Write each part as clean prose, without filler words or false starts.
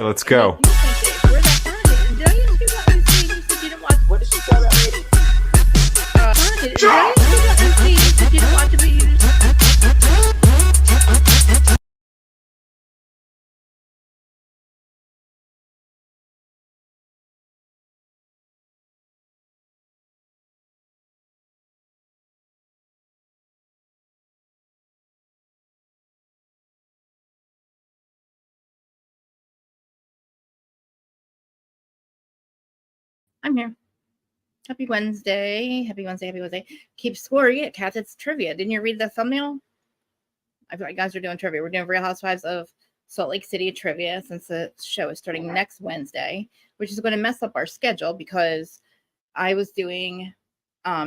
let's go. Did I ask you about OC? You said you didn't watch. What did she say about lady? Did I ask you about OC? You said you didn't watch it, but you just. I'm here. Happy Wednesday. Happy Wednesday. Happy Wednesday. Keep score. Yeah, Kath, it's trivia. Didn't you read the thumbnail? I feel like you guys are doing trivia. We're doing Real Housewives of Salt Lake City trivia since the show is starting next Wednesday, which is going to mess up our schedule because I was doing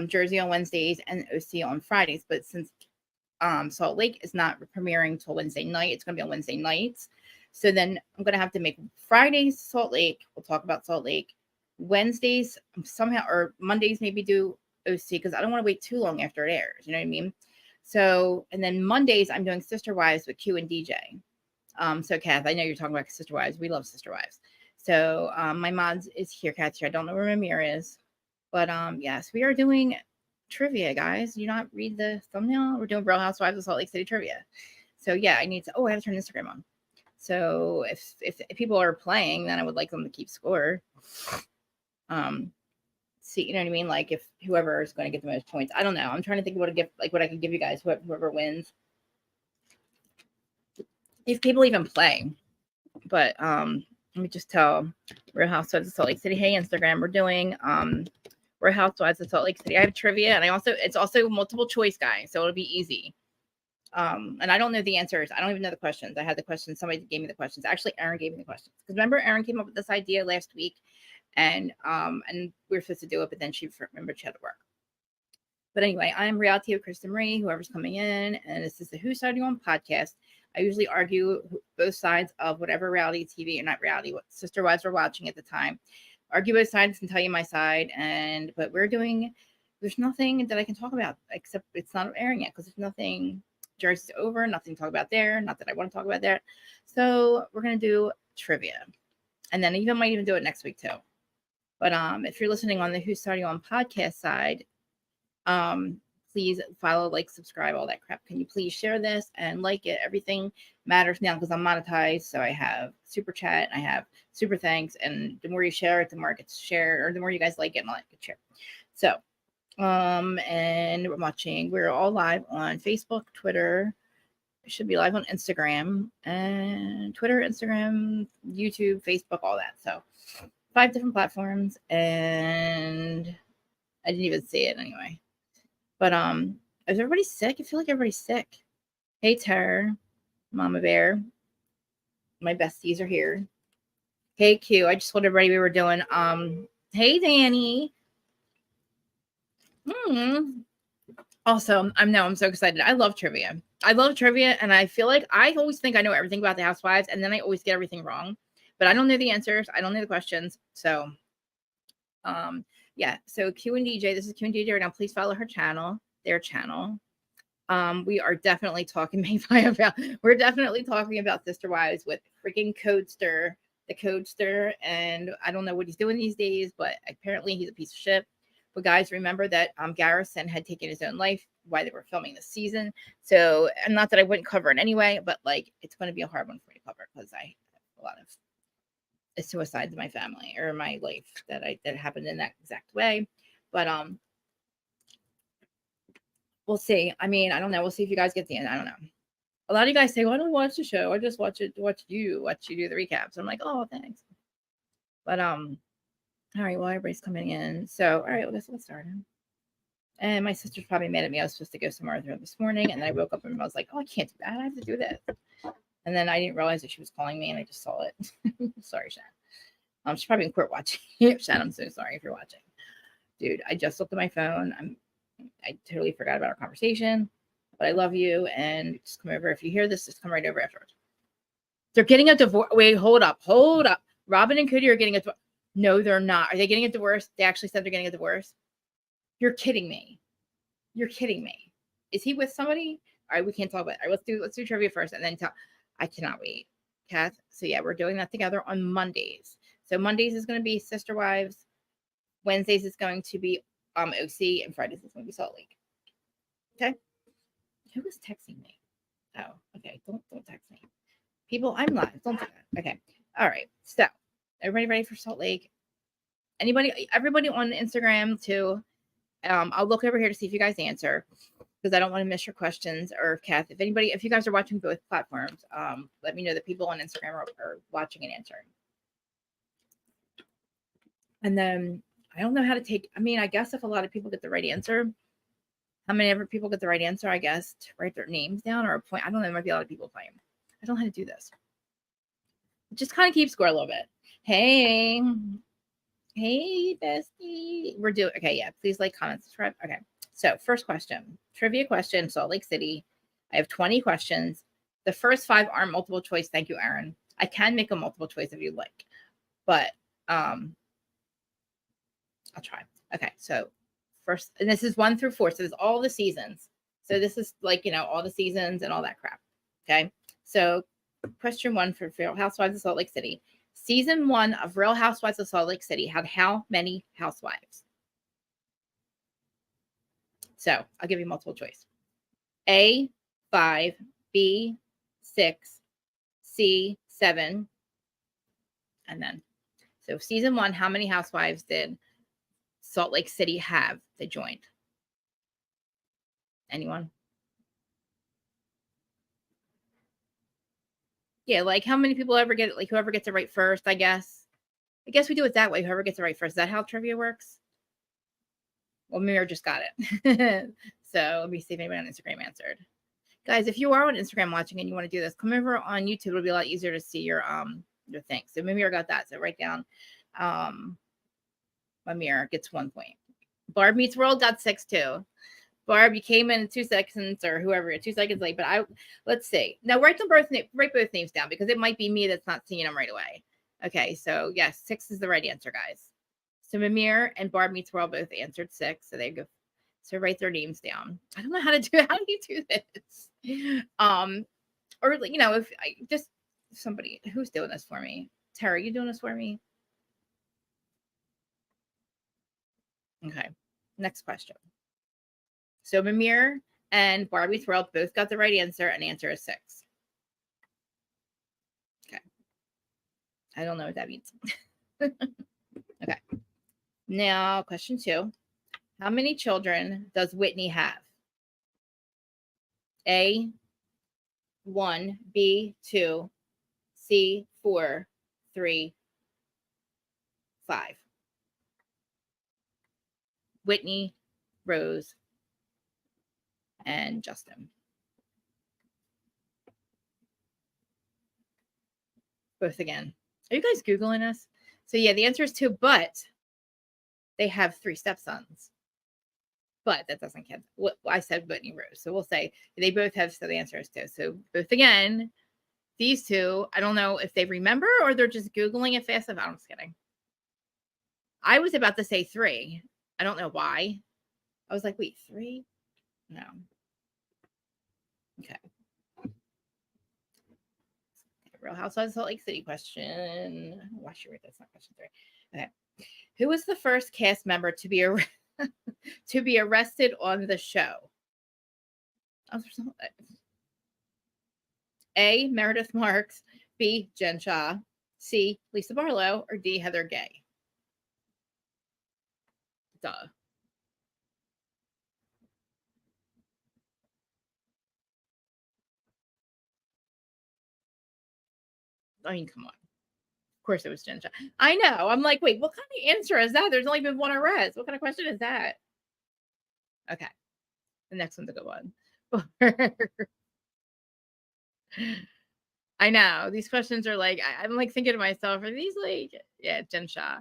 Jersey on Wednesdays and OC on Fridays. But since Salt Lake is not premiering till Wednesday night, it's going to be on Wednesday nights. So then I'm going to have to make Fridays Salt Lake. We'll talk about Salt Lake. Wednesdays somehow, or Mondays maybe do OC because I don't want to wait too long after it airs. You know what I mean? So, and then Mondays I'm doing Sister Wives with Q and DJ. So Kath, I know you're talking about Sister Wives. We love Sister Wives. So my mods is here, Kath. I don't know where my mirror is, but yes, we are doing trivia, guys. Do you not read the thumbnail? We're doing Real Housewives of Salt Lake City trivia. So yeah, I need to. Oh, I have to turn Instagram on. So if people are playing, then I would like them to keep score. See, you know what I mean? Like if whoever is going to get the most points, I don't know. I'm trying to think of what to give, like what I can give you guys, whoever wins. If people even play, but let me just tell Real Housewives of Salt Lake City. Hey, Instagram, we're doing Real Housewives of Salt Lake City. I have trivia, and it's also multiple choice, guys, so it'll be easy. And I don't know the answers. I don't even know the questions. I had the questions. Somebody gave me the questions. Actually, Aaron gave me the questions because remember, Aaron came up with this idea last week. And we were supposed to do it, but then she remembered she had to work. But anyway, I'm Reality of Kristen Marie, whoever's coming in, and this is the Whose Side Are You On podcast. I usually argue both sides of whatever reality TV or not reality, what Sister Wives were watching at the time. Argue both sides and tell you my side. But there's nothing that I can talk about except it's not airing yet because there's nothing. Jersey's over, nothing to talk about there. Not that I want to talk about that. So we're gonna do trivia, and then I might even do it next week too. But if you're listening on the Whose Side Are You On podcast side, please follow, like, subscribe, all that crap. Can you please share this and like it? Everything matters now because I'm monetized. So I have super chat, I have super thanks, and the more you share it, the more it gets shared, or the more you guys like it and all that gets shared. So, and we're all live on Facebook, Twitter. It should be live on Instagram and Twitter, Instagram, YouTube, Facebook, all that. So 5 different platforms, and I didn't even see it anyway. But is everybody sick? I feel like everybody's sick. Hey, Terror, Mama Bear, my besties are here. Hey, Q, I just told everybody we were doing. Hey, Danny. Also, I'm so excited. I love trivia. And I feel like I always think I know everything about the Housewives, and then I always get everything wrong. But I don't know the answers. I don't know the questions. So, yeah. So Q and DJ, this is Q and DJ right now. Please follow their channel. We are definitely talking we're definitely talking about Sister Wives with freaking the Codester. And I don't know what he's doing these days, but apparently he's a piece of shit. But guys, remember that Garrison had taken his own life while they were filming this season. So, and not that I wouldn't cover it anyway, but like it's going to be a hard one for me to cover because I have a lot of suicides in my family or my life that happened in that exact way. But we'll see. I mean, I don't know. We'll see if you guys get the end. I don't know. A lot of you guys say, well, I don't watch the show. I just watch you do the recaps. I'm like, oh, thanks. But all right, well, everybody's coming in. So, all right, well, let's get started. And my sister's probably mad at me. I was supposed to go somewhere with her this morning, and then I woke up and I was like, oh, I can't do that. I have to do this. And then I didn't realize that she was calling me, and I just saw it. Sorry, Shan. She's probably in court watching. Shan, I'm so sorry if you're watching. Dude, I just looked at my phone. I totally forgot about our conversation, but I love you, and just come over. If you hear this, just come right over afterwards. They're getting a divorce. Wait, hold up. Robin and Cody are getting a divorce. No, they're not. Are they getting a divorce? They actually said they're getting a divorce. You're kidding me. Is he with somebody? All right, we can't talk about it. All right, let's do trivia first, and then tell. I cannot wait. Kath. So yeah, we're doing that together on Mondays. So Mondays is going to be Sister Wives. Wednesdays is going to be OC, and Fridays is going to be Salt Lake. Okay. Who was texting me? Oh, okay. Don't text me. People, I'm live. Don't do that. Okay. All right. So everybody ready for Salt Lake? Everybody on Instagram too. I'll look over here to see if you guys answer, because I don't want to miss your questions. Or Kath, if you guys are watching both platforms, let me know that people on Instagram are watching and answering. And then I don't know how to take. I mean, I guess if a lot of people get the right answer, how many ever people get the right answer? I guess to write their names down or a point. I don't know. There might be a lot of people playing. I don't know how to do this. Just kind of keep score a little bit. Hey, bestie. We're doing okay. Yeah, please like, comment, subscribe. Okay. So first question, trivia question, Salt Lake City. I have 20 questions. The first 5 aren't multiple choice. Thank you, Aaron. I can make a multiple choice if you'd like, but I'll try. Okay. So first, and this is 1 through 4. So this is all the seasons. So this is like, all the seasons and all that crap. Okay. So question 1 for Real Housewives of Salt Lake City. Season 1 of Real Housewives of Salt Lake City had how many housewives? So I'll give you multiple choice. A, 5, B, 6, C, 7. And then, so season 1, how many housewives did Salt Lake City have that joined? Anyone? Yeah, like how many people ever get it? Like whoever gets it right first, I guess. I guess we do it that way. Whoever gets it right first. Is that how trivia works? Well, Mir just got it. So let me see if anybody on Instagram answered. Guys, if you are on Instagram watching and you want to do this, come over on YouTube. It'll be a lot easier to see your thing. So Mimir got that. So write down Mimir gets 1 point. Barb Meets World got 6 too. Barb, you came in 2 seconds or whoever, 2 seconds late. But let's see. Now write both names down, because it might be me that's not seeing them right away. Okay, so yes, 6 is the right answer, guys. So Mimir and Barb Meets World both answered 6. So they go. So write their names down. I don't know how to do it. How do you do this? Or if I just somebody who's doing this for me. Tara, you doing this for me? Okay. Next question. So Mimir and Barbie Thrill both got the right answer, and answer is 6. Okay. I don't know what that means. Okay. Now, question 2. How many children does Whitney have? A, 1, B, 2, C, 4, 3, 5. Whitney, Rose, and Justin. Both again. Are you guys Googling this? So yeah, the answer is 2, but they have 3 stepsons. But that doesn't count. I said Whitney, Rose. So we'll say they both have, so the answer is 2. So both again. These 2, I don't know if they remember or they're just Googling it fast enough. I'm just kidding. I was about to say 3. I don't know why. I was like, wait, 3? No. Okay. Real Housewives of Salt Lake City question. Why should I write that's not question 3? Okay. Who was the first cast member to be arrested on the show? Oh, A, Meredith Marks, B, Jen Shaw, C, Lisa Barlow, or D, Heather Gay? Duh. I mean, come on. Of course it was Jen Shaw. I know. I'm like, wait, what kind of answer is that? There's only been 1 arrest. What kind of question is that? Okay. The next one's a good one. I know. These questions are like, I'm like thinking to myself, are these like, yeah, Jen Shaw.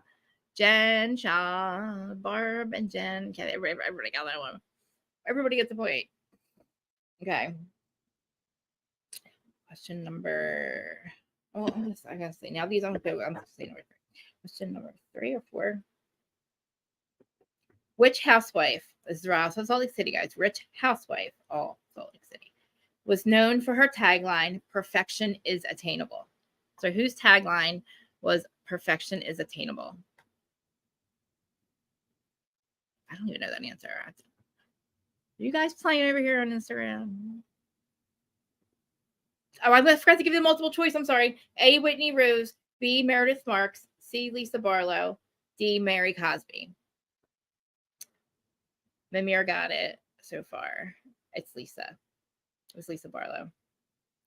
Jen Shaw, Barb, and Jen. Okay, everybody got that one. Everybody gets the point. Okay. Question number. Oh, I gotta say now these I'm saying number 3. Question number 3 or 4. Which housewife is the Rhoslc Salt Lake City, guys? Rich housewife, all Salt Lake City, was known for her tagline, "Perfection is attainable." So whose tagline was "Perfection is attainable"? I don't even know that answer. Are you guys playing over here on Instagram? Oh, I forgot to give you the multiple choice. I'm sorry. A. Whitney Rose. B. Meredith Marks. C. Lisa Barlow. D. Mary Cosby. Mimir got it so far. It's Lisa. It was Lisa Barlow.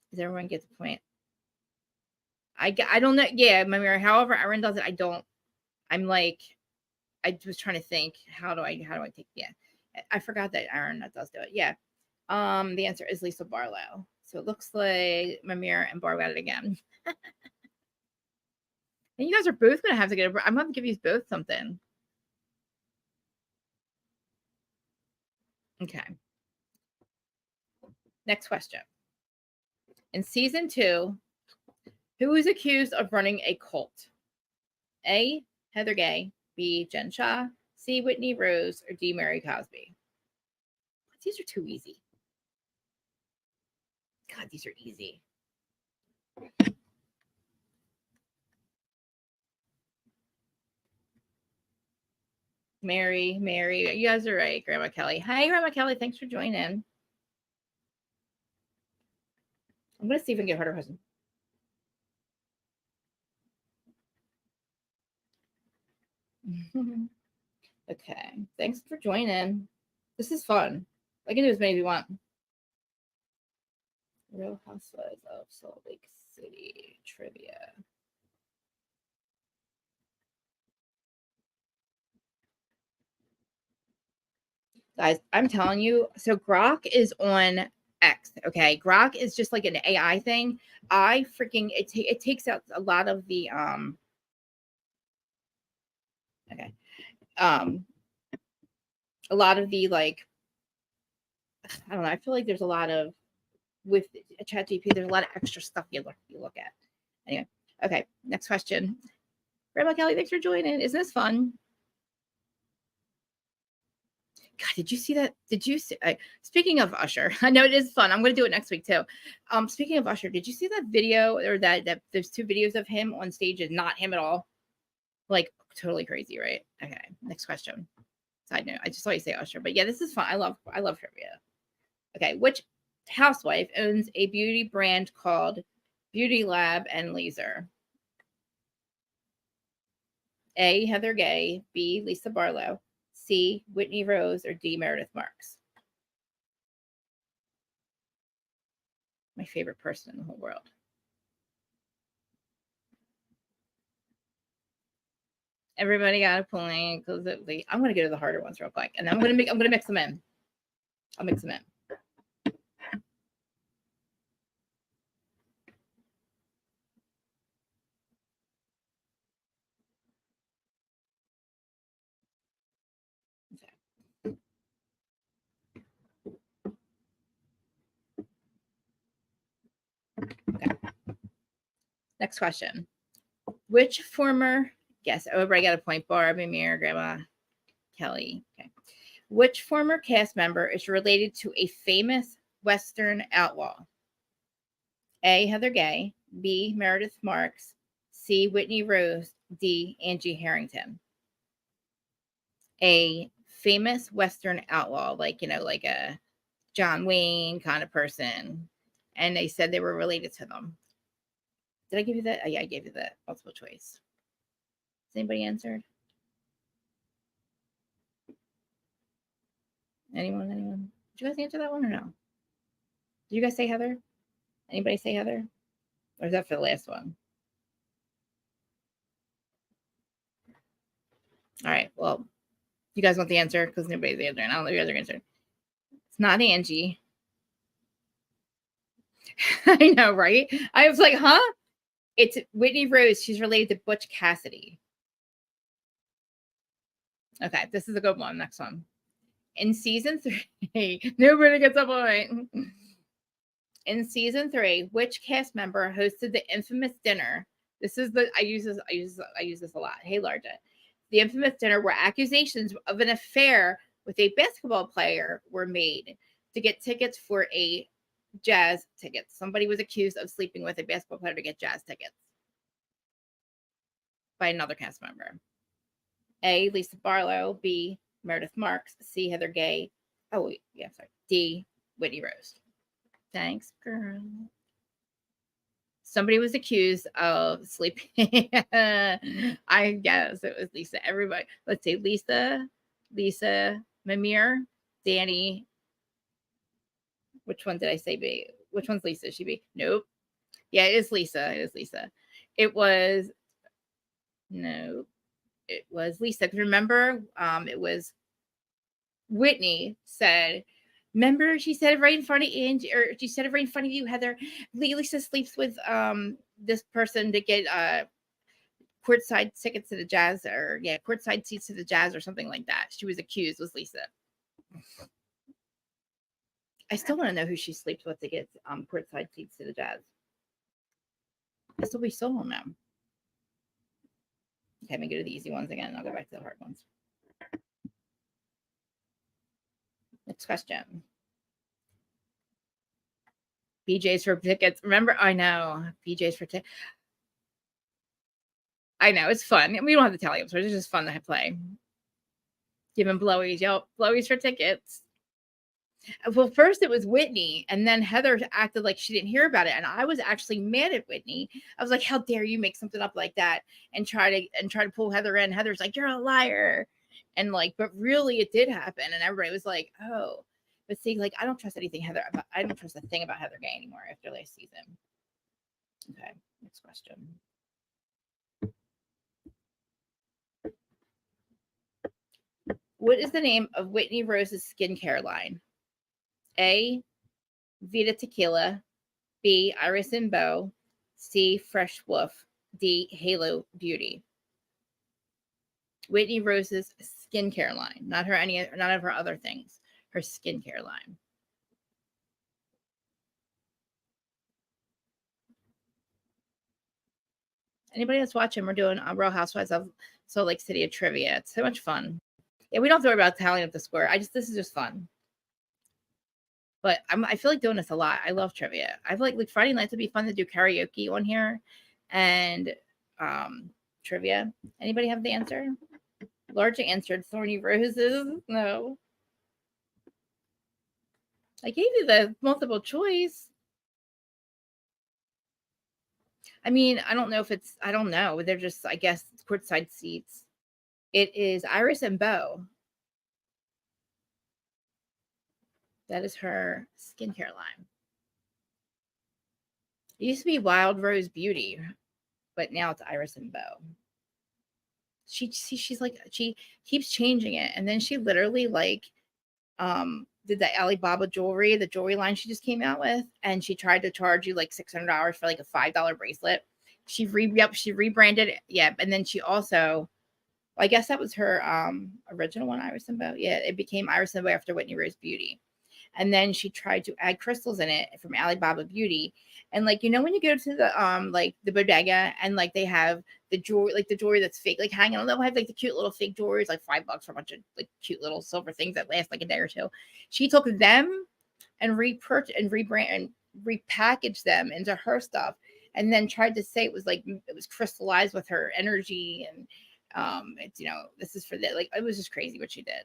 Does everyone get the point? I don't know. Yeah, Mimir. However, Aaron does it. I don't. I'm like, I was trying to think. How do I take? Yeah, I forgot that Aaron does do it. Yeah. The answer is Lisa Barlow. So it looks like Mimir and Bar got it again. And you guys are both gonna have to get. I'm gonna give you both something. Okay. Next question. In season 2, who is accused of running a cult? A. Heather Gay. B. Jen Shah. C. Whitney Rose. Or D. Mary Cosby. These are too easy. God, these are easy. Mary, you guys are right, Grandma Kelly. Hi, Grandma Kelly. Thanks for joining. I'm going to see if I can get her question. Okay. Thanks for joining. This is fun. I can do as many as you want. Real Housewives of Salt Lake City trivia. Guys, I'm telling you. So Grok is on X. Okay, Grok is just like an AI thing. I freaking it takes out a lot of the Okay. A lot of the like I don't know. I feel like there's a lot of with ChatGPT. There's a lot of extra stuff you look at. Anyway, okay. Next question. Grandma Kelly, thanks for joining. Isn't this fun? God, did you see that? Did you see? Speaking of Usher, I know it is fun. I'm going to do it next week too. Speaking of Usher, did you see that video or that there's 2 videos of him on stage and not him at all? Like totally crazy, right? Okay, next question. Side note, I just saw you say Usher, but yeah, this is fun. I love trivia. Okay, which housewife owns a beauty brand called Beauty Lab and Laser? A. Heather Gay. B. Lisa Barlow. C. Whitney Rose. Or D. Meredith Marks. My favorite person in the whole world. Everybody got a point because I'm going to go to the harder ones real quick, and then I'm going to mix them in. I'll mix them in. Okay. Next question. Which former guest? Oh, everybody got a point. Barb, Mimir, Grandma Kelly. Okay. Which former cast member is related to a famous Western outlaw? A. Heather Gay. B. Meredith Marks. C. Whitney Rose. D. Angie Harrington. A famous Western outlaw, like like a John Wayne kind of person, and they said they were related to them. Did I give you that? Oh, yeah, I gave you that multiple choice. Has anybody answered? Anyone? Did you guys answer that one or no? Did you guys say Heather? Anybody say Heather? Or is that for the last one? All right. Well, you guys want the answer because nobody's answering. I don't know if you guys are answering. It's not Angie. I know, right? I was like, huh? It's Whitney Rose. She's related to Butch Cassidy. Okay, this is a good one. Next one. In season 3, nobody gets a point. In season 3, which cast member hosted the infamous dinner? This is I use this a lot. Hey, Larja. The infamous dinner where accusations of an affair with a basketball player were made to get tickets for a jazz tickets. Somebody was accused of sleeping with a basketball player to get jazz tickets. by another cast member? A. Lisa Barlow. B. Meredith Marks. C. Heather Gay. Oh, wait, yeah, sorry. D. Whitney Rose. Thanks, girl. Somebody was accused of sleeping. I guess it was Lisa. Everybody. Let's say Lisa, Mimir, Danny. Which one did I say B? Which one's Lisa? She B? Nope. Yeah, it is Lisa. It is Lisa. It was no. It was Lisa. Remember, it was Whitney said. Remember, she said it right in front of Angie, or she said it right in front of you, Heather. Lisa sleeps with this person to get courtside tickets to the Jazz, or yeah, courtside seats to the Jazz, or something like that. She was accused. Was Lisa? I still want to know who she sleeps with to get courtside seats to the Jazz. I still don't know. Okay, I'm gonna go to the easy ones again, and I'll go back to the hard ones. Next question. BJ's for tickets. Remember, I know BJ's for tickets. I know it's fun. We don't have to tell you, so it's just fun to play. Giving blowies, yep, blowies for tickets. Well, first it was Whitney, and then Heather acted like she didn't hear about it, and I was actually mad at Whitney. I was like, "How dare you make something up like that and try to pull Heather in?" Heather's like, "You're a liar," and like, but really, it did happen, and everybody was like, "Oh." But see, like, I don't trust anything Heather. I don't trust a thing about Heather Gay anymore after last season. Okay, next question. What is the name of Whitney Rose's skincare line? A. Vita Tequila. B. Iris and Bow. C. Fresh Wolf. D. Halo Beauty. Whitney Rose's skincare line, not none of her other things. Her skincare line. Anybody that's watching, we're doing Real Housewives of Salt Lake City of trivia. It's so much fun. Yeah, we don't have to worry about tallying up the score. This is just fun. But I feel like doing this a lot. I love trivia. I feel like Friday nights would be fun to do karaoke on here and trivia. Anybody have the answer? Large answered thorny roses. No. I gave you the multiple choice. I mean, I don't know if it's, I don't know. They're just, I guess, courtside seats. It is Iris and Bow. That is her skincare line. It used to be Wild Rose Beauty, but now it's Iris and Bow. She's like, she keeps changing it. And then she literally did the Alibaba jewelry, the jewelry line she just came out with, and she tried to charge you like $600 for like a $5 bracelet. She rebranded it. Yeah, and then she also, I guess that was her original one, Iris and Bow. Yeah, it became Iris and Bow after Whitney Rose Beauty. And then she tried to add crystals in it from Alibaba Beauty. And like, you know, when you go to the like the bodega and like they have the jewelry that's fake, like hanging on, they'll have like the cute little fake jewelry, it's like $5 for a bunch of like cute little silver things that last like a day or two. She took them and rebrand and repackaged them into her stuff, and then tried to say it was crystallized with her energy, and it's, you know, this is for that. Like, it was just crazy what she did.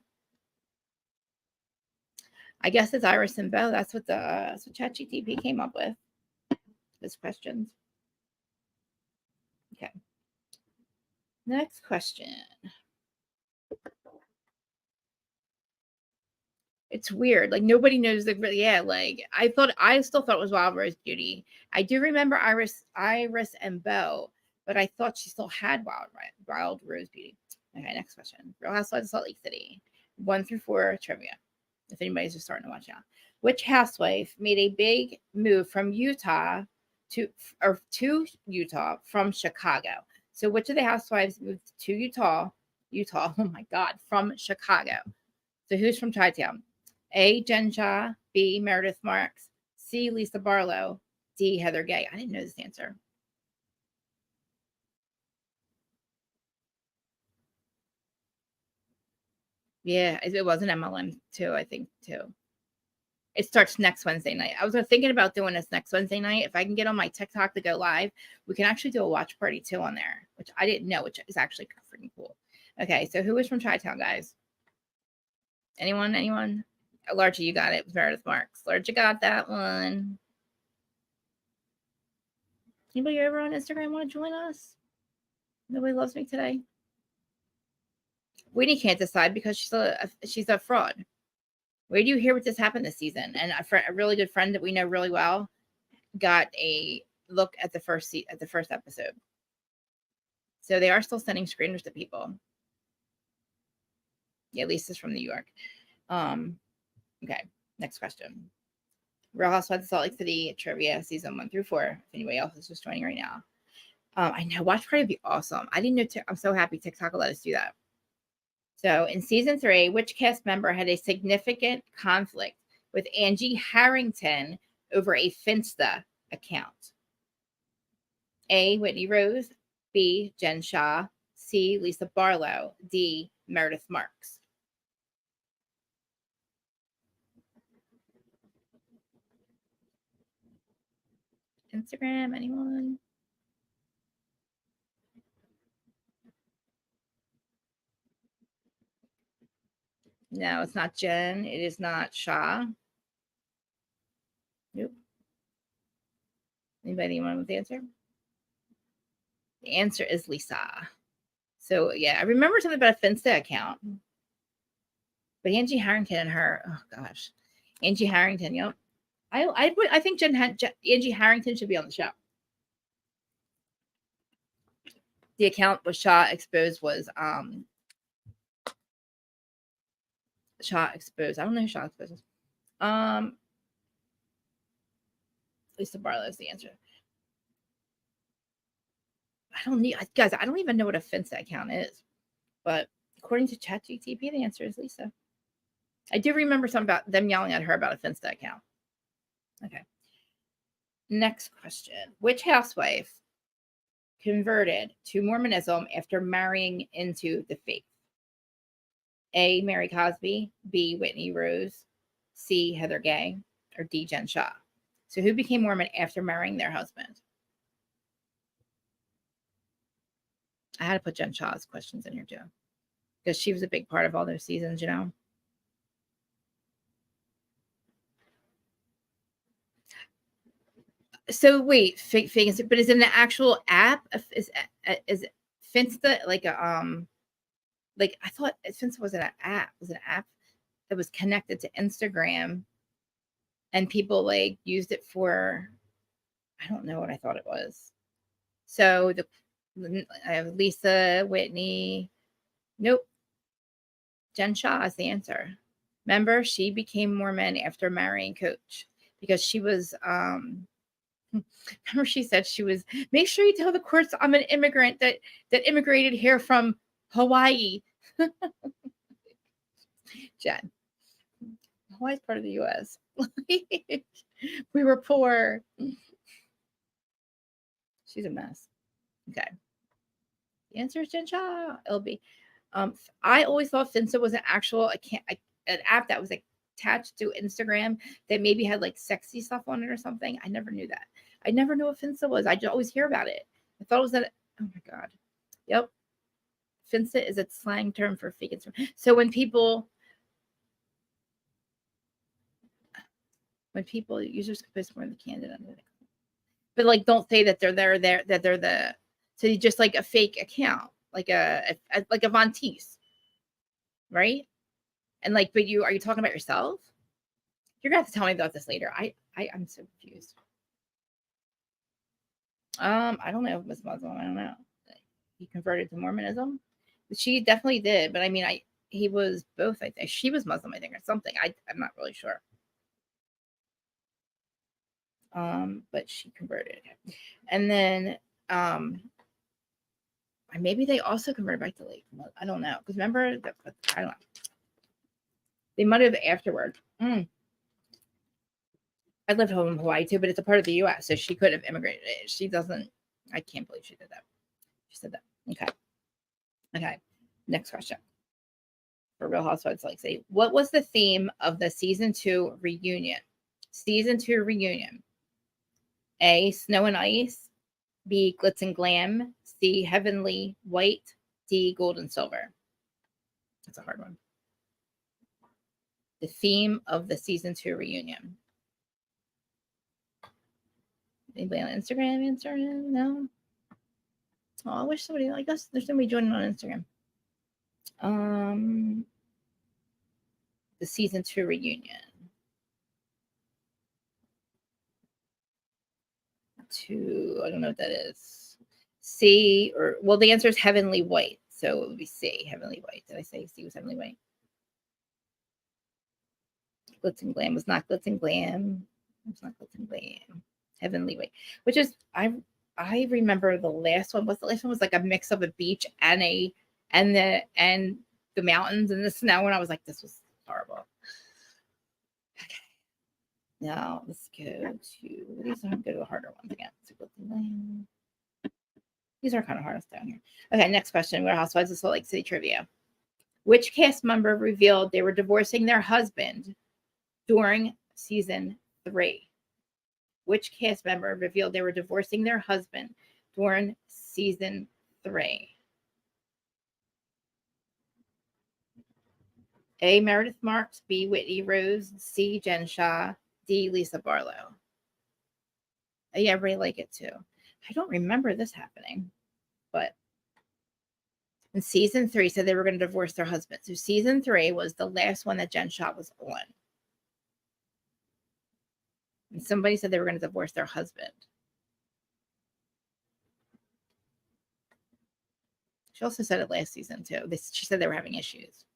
I guess it's Iris and Bow. That's what ChatGPT came up with. Those questions. Okay. Next question. It's weird. Like, nobody knows the, yeah, like I still thought it was Wild Rose Beauty. I do remember Iris and Bow, but I thought she still had Wild Rose Beauty. Okay, next question. Real Housewives of Salt Lake City. 1 through 4 trivia. If anybody's just starting to watch now. Which housewife made a big move from Utah to Utah from Chicago? So which of the housewives moved to Utah? Oh my God, from Chicago. So who's from Chi-Town? A. Jen Shaw. B. Meredith Marks. C. Lisa Barlow. D. Heather Gay. I didn't know this answer. Yeah, it was an MLM too, I think, too. It starts next Wednesday night. I was thinking about doing this next Wednesday night. If I can get on my TikTok to go live, we can actually do a watch party too on there, which I didn't know, which is actually freaking cool. Okay, so who is from Chi-Town, guys? Anyone? Anyone? Largy, you got it. Meredith Marks. Largy got that one. Anybody over on Instagram want to join us? Nobody loves me today. Whitney can't decide because she's a fraud. Where do you hear what this happened this season? And a really good friend that we know really well got a look at the first episode. So they are still sending screeners to people. Yeah, Lisa's from New York. Okay, next question. Real Housewives of Salt Lake City trivia season 1 through 4. If anybody else is just joining right now. I know watch party would be awesome. I didn't know. I'm so happy TikTok will let us do that. So in season 3, which cast member had a significant conflict with Angie Harrington over a Finsta account? A. Whitney Rose. B. Jen Shaw. C. Lisa Barlow. D. Meredith Marks. Instagram, anyone? No, it's not Jen. It is not Shaw. Nope. Anybody want to know the answer? The answer is Lisa. So yeah, I remember something about a Finsta account. But Angie Harrington and her, oh gosh, Angie Harrington. Yep, I think Angie Harrington should be on the show. The account was Shaw exposed was Shaw exposed. I don't know who Shaw exposed. Lisa Barlow is the answer. I don't even know what a Finsta account is, but according to ChatGPT, the answer is Lisa. I do remember something about them yelling at her about a Finsta account. Okay. Next question. Which housewife converted to Mormonism after marrying into the faith? A. Mary Cosby. B. Whitney Rose. C. Heather Gay. Or D. Jen Shaw. So who became Mormon after marrying their husband? I had to put Jen Shaw's questions in here too, because she was a big part of all those seasons, you know. So wait, fake, but is it an actual app? Is Finsta like a like I thought Finsta was an app. It was an app that was connected to Instagram, and people like used it for, I don't know what I thought it was. So I have Lisa, Whitney. Nope. Jen Shaw is the answer. Remember, she became Mormon after marrying Coach because she was remember she said she was, make sure you tell the courts I'm an immigrant that immigrated here from Hawaii. Jen. Hawaii's part of the US. We were poor. She's a mess. Okay. The answer is Jen Shaw. LB. I always thought Finsta was an actual an app that was attached to Instagram that maybe had like sexy stuff on it or something. I never knew that. I never knew what Finsta was. I always hear about it. I thought it was that. Oh my God. Yep. Finsta is a slang term for fake Instagram. So when people users post more than the candidate, but like don't say that they're the, so you just like a fake account, like a Von Teese, right? And like, but are you talking about yourself? You're gonna have to tell me about this later. I'm so confused. I don't know if it was Muslim. I don't know. He converted to Mormonism. She definitely did, but I mean, he was both. I think she was Muslim, I think, or something. I'm not really sure. But she converted, and then maybe they also converted back to Lake. I don't know, because remember that I don't know. They might have afterward. I lived home in Hawaii too, but it's a part of the U.S., so she could have immigrated. She doesn't. I can't believe she did that. She said that. Okay. Next question. for Real Housewives of Lake City. What was the theme of the season 2 reunion? Season 2 reunion. A, snow and ice. B, glitz and glam. C, heavenly white. D, gold and silver. That's a hard one. The theme of the season 2 reunion. Anybody on Instagram answering? No? Oh, I wish somebody, I guess there's somebody joining on Instagram. The season 2 reunion. I don't know what that is. C, or, well, the answer is heavenly white. So it would be C, heavenly white. Did I say C was heavenly white? Glitz and glam was not glitz and glam. It's not glitz and glam. Heavenly white, which is, I remember the last one. What's the last one? Was like a mix of a beach and the mountains and the snow. And I was like, this was horrible. Okay. Now let's go to these. Go to the harder ones again. These are kind of hardest down here. Okay, next question. Real Housewives of Salt Lake City trivia. Which cast member revealed they were divorcing their husband during season 3? Which cast member revealed they were divorcing their husband during season 3? A, Meredith Marks. B, Whitney Rose. C, Jen Shaw. D, Lisa Barlow. Yeah, I really like it too. I don't remember this happening, but in season 3 said they were going to divorce their husband. So season 3 was the last one that Jen Shaw was on. And somebody said they were going to divorce their husband. She also said it last season too. She said they were having issues.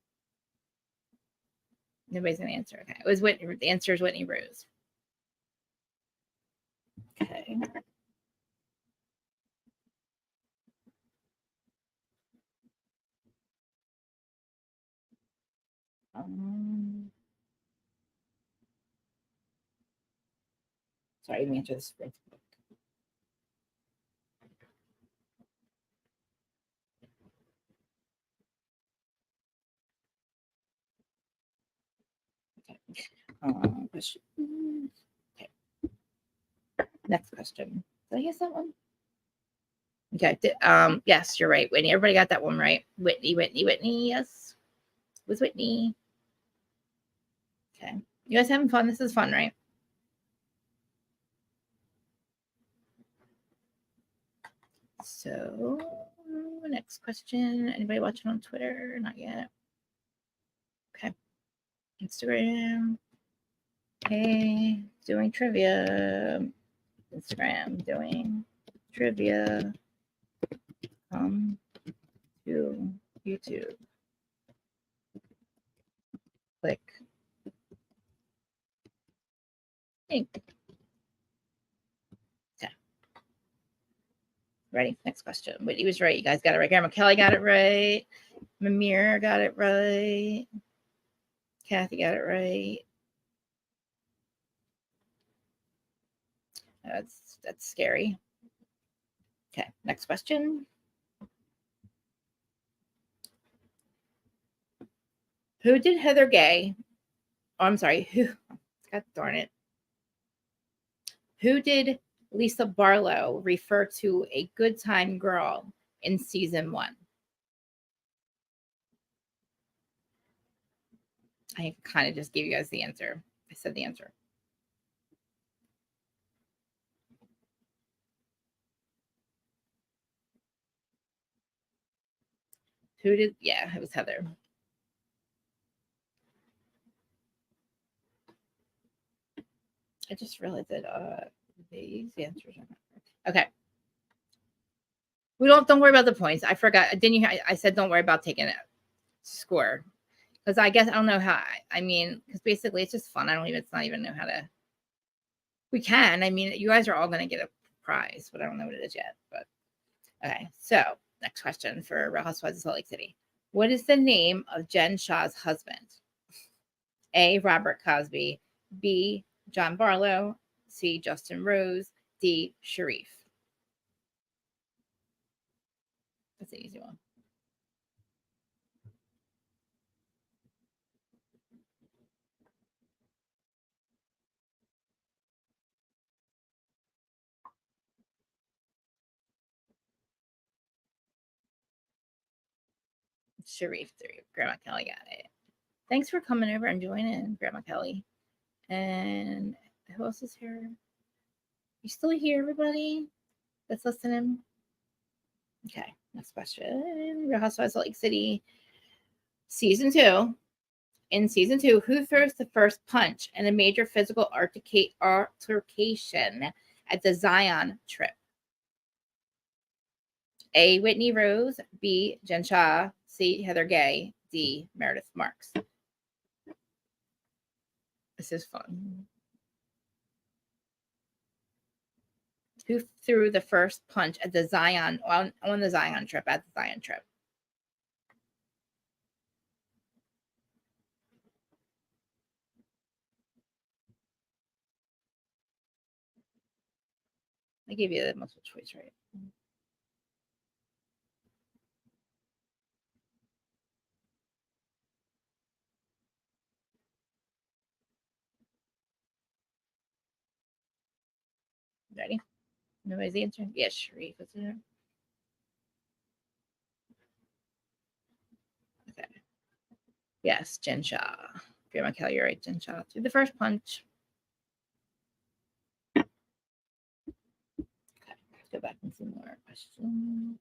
Nobody's going to answer. Okay. It was Whitney. The answer is Whitney Rose. Okay. Sorry, let me answer this. Question. Okay. Next question. Did I guess that one? Okay. Yes, you're right, Whitney. Everybody got that one right. Whitney. Yes, it was Whitney. Okay. You guys having fun? This is fun, right? So, next question. Anybody watching on Twitter? Not yet. Okay. Instagram. Hey, doing trivia. Instagram doing trivia. Come to YouTube. Click link. Okay. Ready? Next question. Whitney was right. You guys got it right. Grandma Kelly got it right. Mamir got it right. Kathy got it right. That's scary. Okay, next question. Who did Heather Gay? Oh, I'm sorry. Who? God darn it. Who did Lisa Barlow refer to a good time girl in season 1? I kind of just gave you guys the answer. I said the answer. Who did? Yeah, it was Heather. I just realized that these answers are not okay. We don't worry about the points. I forgot. Didn't you? I said don't worry about taking a score because I guess I don't know how. I mean, because basically it's just fun. It's not even know how to. We can. I mean, you guys are all going to get a prize, but I don't know what it is yet. But okay. So next question for Real Housewives of Salt Lake City. What is the name of Jen Shaw's husband? A, Robert Cosby. B, John Barlow. C, Justin Rose. D, Sharif. That's an easy one. Sharif 3. Grandma Kelly got it. Thanks for coming over and joining, Grandma Kelly. And who else is here? You still here, everybody that's listening? Okay, next question. Real Housewives of Salt Lake City, season 2. In season 2, who throws the first punch in a major physical altercation at the Zion trip? A. Whitney Rose. B. Jen Shah. C. Heather Gay. D. Meredith Marks. This is fun. Who threw the first punch at the Zion on the Zion trip? At the Zion trip. I gave you the multiple choice, right? Ready? Nobody's answering? Yes, Sharif. What's it? Okay. Yes, Jen Shah. Grandma Kelly, you're right. Jen Shah threw the first punch. Okay, let's go back and see more questions.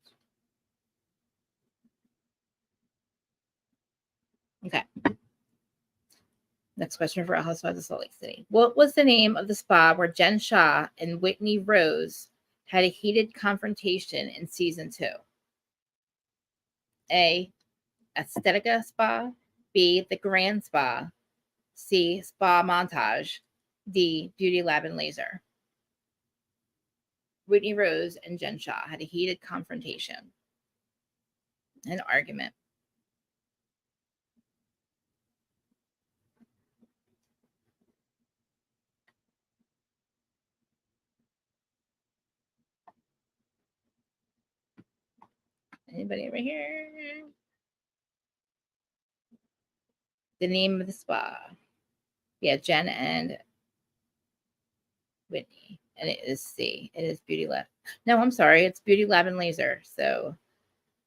Okay. Next question for Housewives of Salt Lake City. What was the name of the spa where Jen Shah and Whitney Rose had a heated confrontation in season 2? A. Aesthetica Spa. B. The Grand Spa. C. Spa Montage. D. Beauty Lab and Laser. Whitney Rose and Jen Shah had a heated confrontation, an argument. Anybody over here? The name of the spa. Yeah, Jen and Whitney. And it is C. It is Beauty Lab. No, I'm sorry. It's Beauty Lab and Laser. So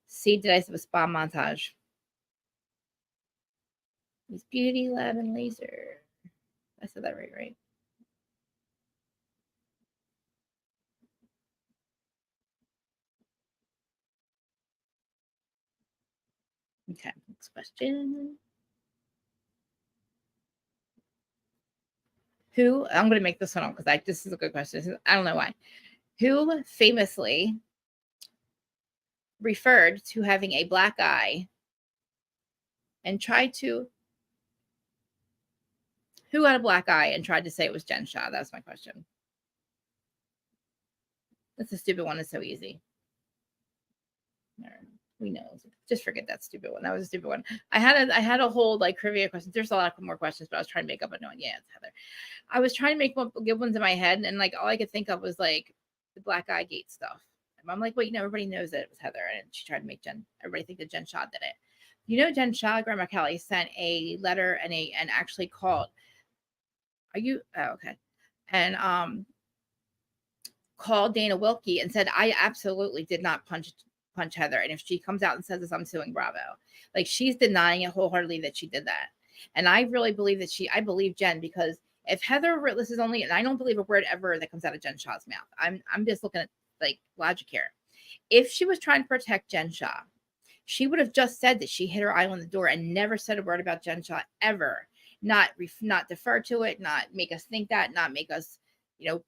C, did I say spa montage? It's Beauty Lab and Laser. I said that right? Okay, next question. Who, I'm going to make this one up because this is a good question. I don't know why. Who famously referred to having a black eye and tried to, who had a black eye and tried to say it was Jen Shah? That's my question. That's a stupid one. It's so easy. We know. Just forget that stupid one. That was a stupid one. I had a whole like trivia questions. There's a lot more questions, but I was trying to make up a one. Yeah, it's Heather. I was trying to make good ones in my head, and like all I could think of was like the black eye gate stuff. And I'm like, wait, no, everybody knows that it was Heather, and she tried to make everybody think that Jen Shah did it. You know, Jen Shah, Grandma Kelly sent a letter and actually called. Are you okay? And called Dana Wilkie and said, I absolutely did not punch Heather. And if she comes out and says this, I'm suing Bravo. Like she's denying it wholeheartedly that she did that. And I really believe that I believe Jen, because if Heather, this is only, and I don't believe a word ever that comes out of Jen Shah's mouth. I'm just looking at like logic here. If she was trying to protect Jen Shah, she would have just said that she hit her eye on the door and never said a word about Jen Shah ever. Not defer to it, not make us think that, not make us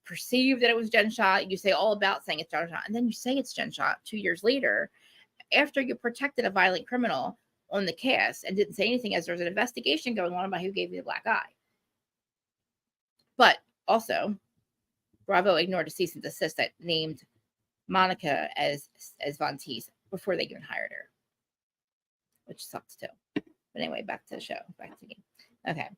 perceive that it was Jen Shah. You say all about saying it's Jen Shah, and then you say it's Jen Shah 2 years later, after you protected a violent criminal on the cast and didn't say anything as there was an investigation going on about who gave you the black eye. But also, Bravo ignored a cease and desist that named Monica as Von Teese before they even hired her, which sucks too. But anyway, back to the show, back to the game. Okay.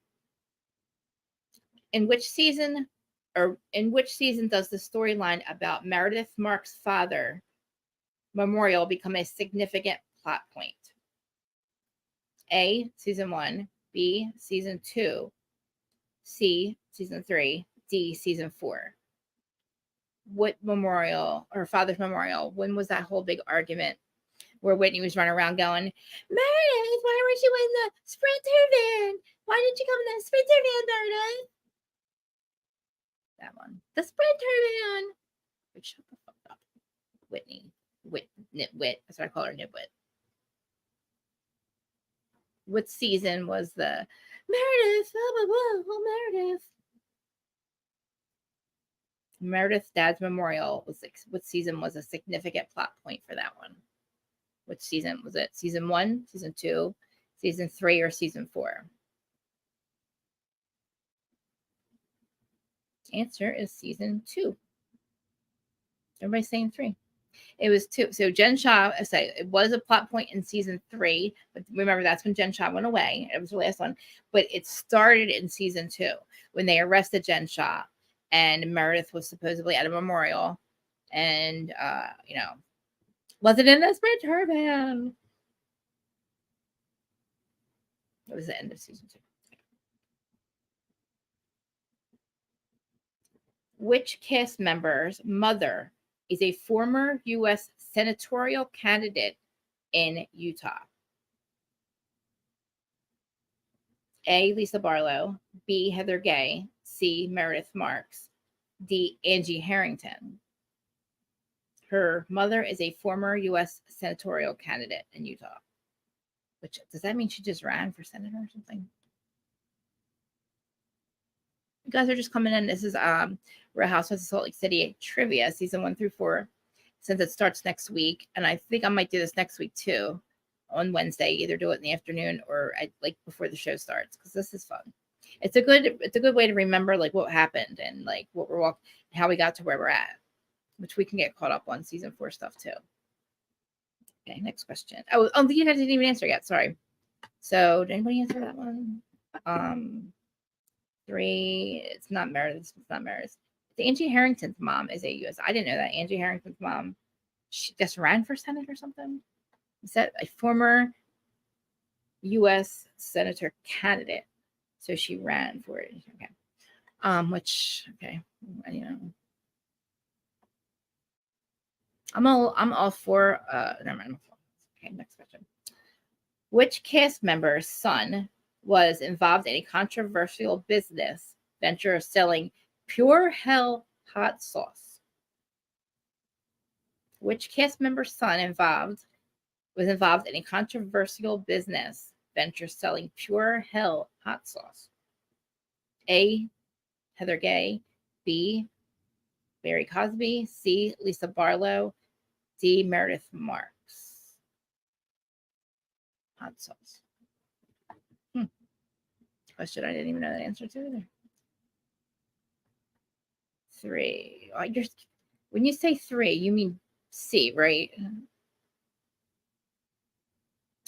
In which season does the storyline about Meredith Marks' father memorial become a significant plot point? A, season 1, B, season 2, C, season 3, D, season 4. What memorial, or father's memorial, when was that whole big argument where Whitney was running around going, Meredith, why weren't you in the Sprinter van? Why didn't you come in the Sprinter van, Meredith? That one. The Sprinter van. Wait, shut the fuck up. Whitney. Nitwit. That's what I call her, Nitwit. What season was the Meredith? Blah, blah, blah, Meredith. Meredith's dad's memorial was what season was a significant plot point for that one? Which season was it? Season 1, season 2, season 3, or season 4? Answer is season 2. Everybody's saying 3. It was 2. So Jen Shah, I say it was a plot point in season 3, but remember that's when Jen Shah went away. It was the last one, but it started in season 2 when they arrested Jen Shah, and Meredith was supposedly at a memorial, and wasn't in the Sprinter van. It was the end of season 2. Which cast member's mother is a former U.S. senatorial candidate in Utah? A. Lisa Barlow, B. Heather Gay, C. Meredith Marks, D. Angie Harrington. Her mother is a former U.S. senatorial candidate in Utah. Which, does that mean she just ran for senator or something? You guys are just coming in. This is Real Housewives of Salt Lake City trivia, season 1 through 4, since it starts next week. And I think I might do this next week too, on Wednesday. Either do it in the afternoon or like before the show starts, because this is fun. It's a good way to remember like what happened and like what we're walking, how we got to where we're at, which we can get caught up on season 4 stuff too. Okay, next question. Oh, you guys didn't even answer yet. Sorry. So did anybody answer that one? 3. It's not Meredith. It's not Meredith. Angie Harrington's mom is a U.S. I didn't know that. Angie Harrington's mom, she just ran for Senate or something. Is that a former U.S. senator candidate? So she ran for it. Okay. I'm all for. Never mind. Okay, next question. Which cast member's son was involved in a controversial business venture of selling Pure Hell hot sauce? Which cast member's son was involved in a controversial business venture selling Pure Hell hot sauce? A. Heather Gay, B. Barry Cosby, C. Lisa Barlow, D. Meredith Marks. Hot sauce. Question I didn't even know the answer to either. 3. When you say 3, you mean C, right?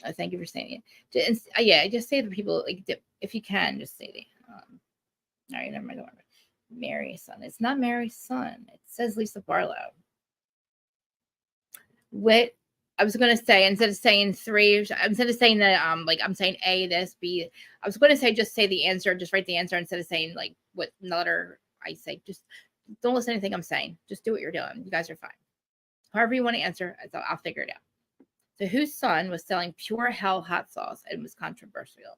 Oh, thank you for saying it. Yeah, just say the people, like, if you can, just say the. All right, never mind. Mary's son. It's not Mary's son. It says Lisa Barlow. What I was going to say, instead of saying 3, instead of saying that, like I'm saying A, this, B, I was going to say just say the answer, just write the answer instead of saying like what letter I say. Just don't listen to anything I'm saying. Just do what you're doing. You guys are fine. However you want to answer, I'll figure it out. So whose son was selling Pure Hell hot sauce and was controversial?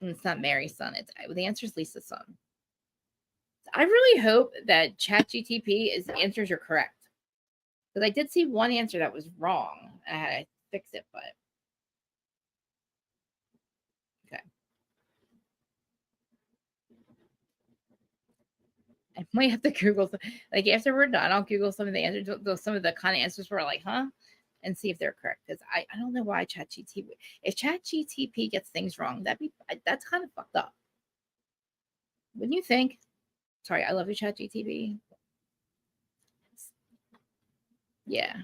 And it's not Mary's son. The answer is Lisa's son. I really hope that ChatGTP answers are correct, because I did see one answer that was wrong. I had to fix it, but okay. I might have to Google, like after we're done, I'll Google some of the answers, some of the kind of answers were like, huh? And see if they're correct. Because I don't know why ChatGTP. If ChatGTP gets things wrong, that's kind of fucked up. Wouldn't you think? Sorry, I love you, ChatGTP. Yeah.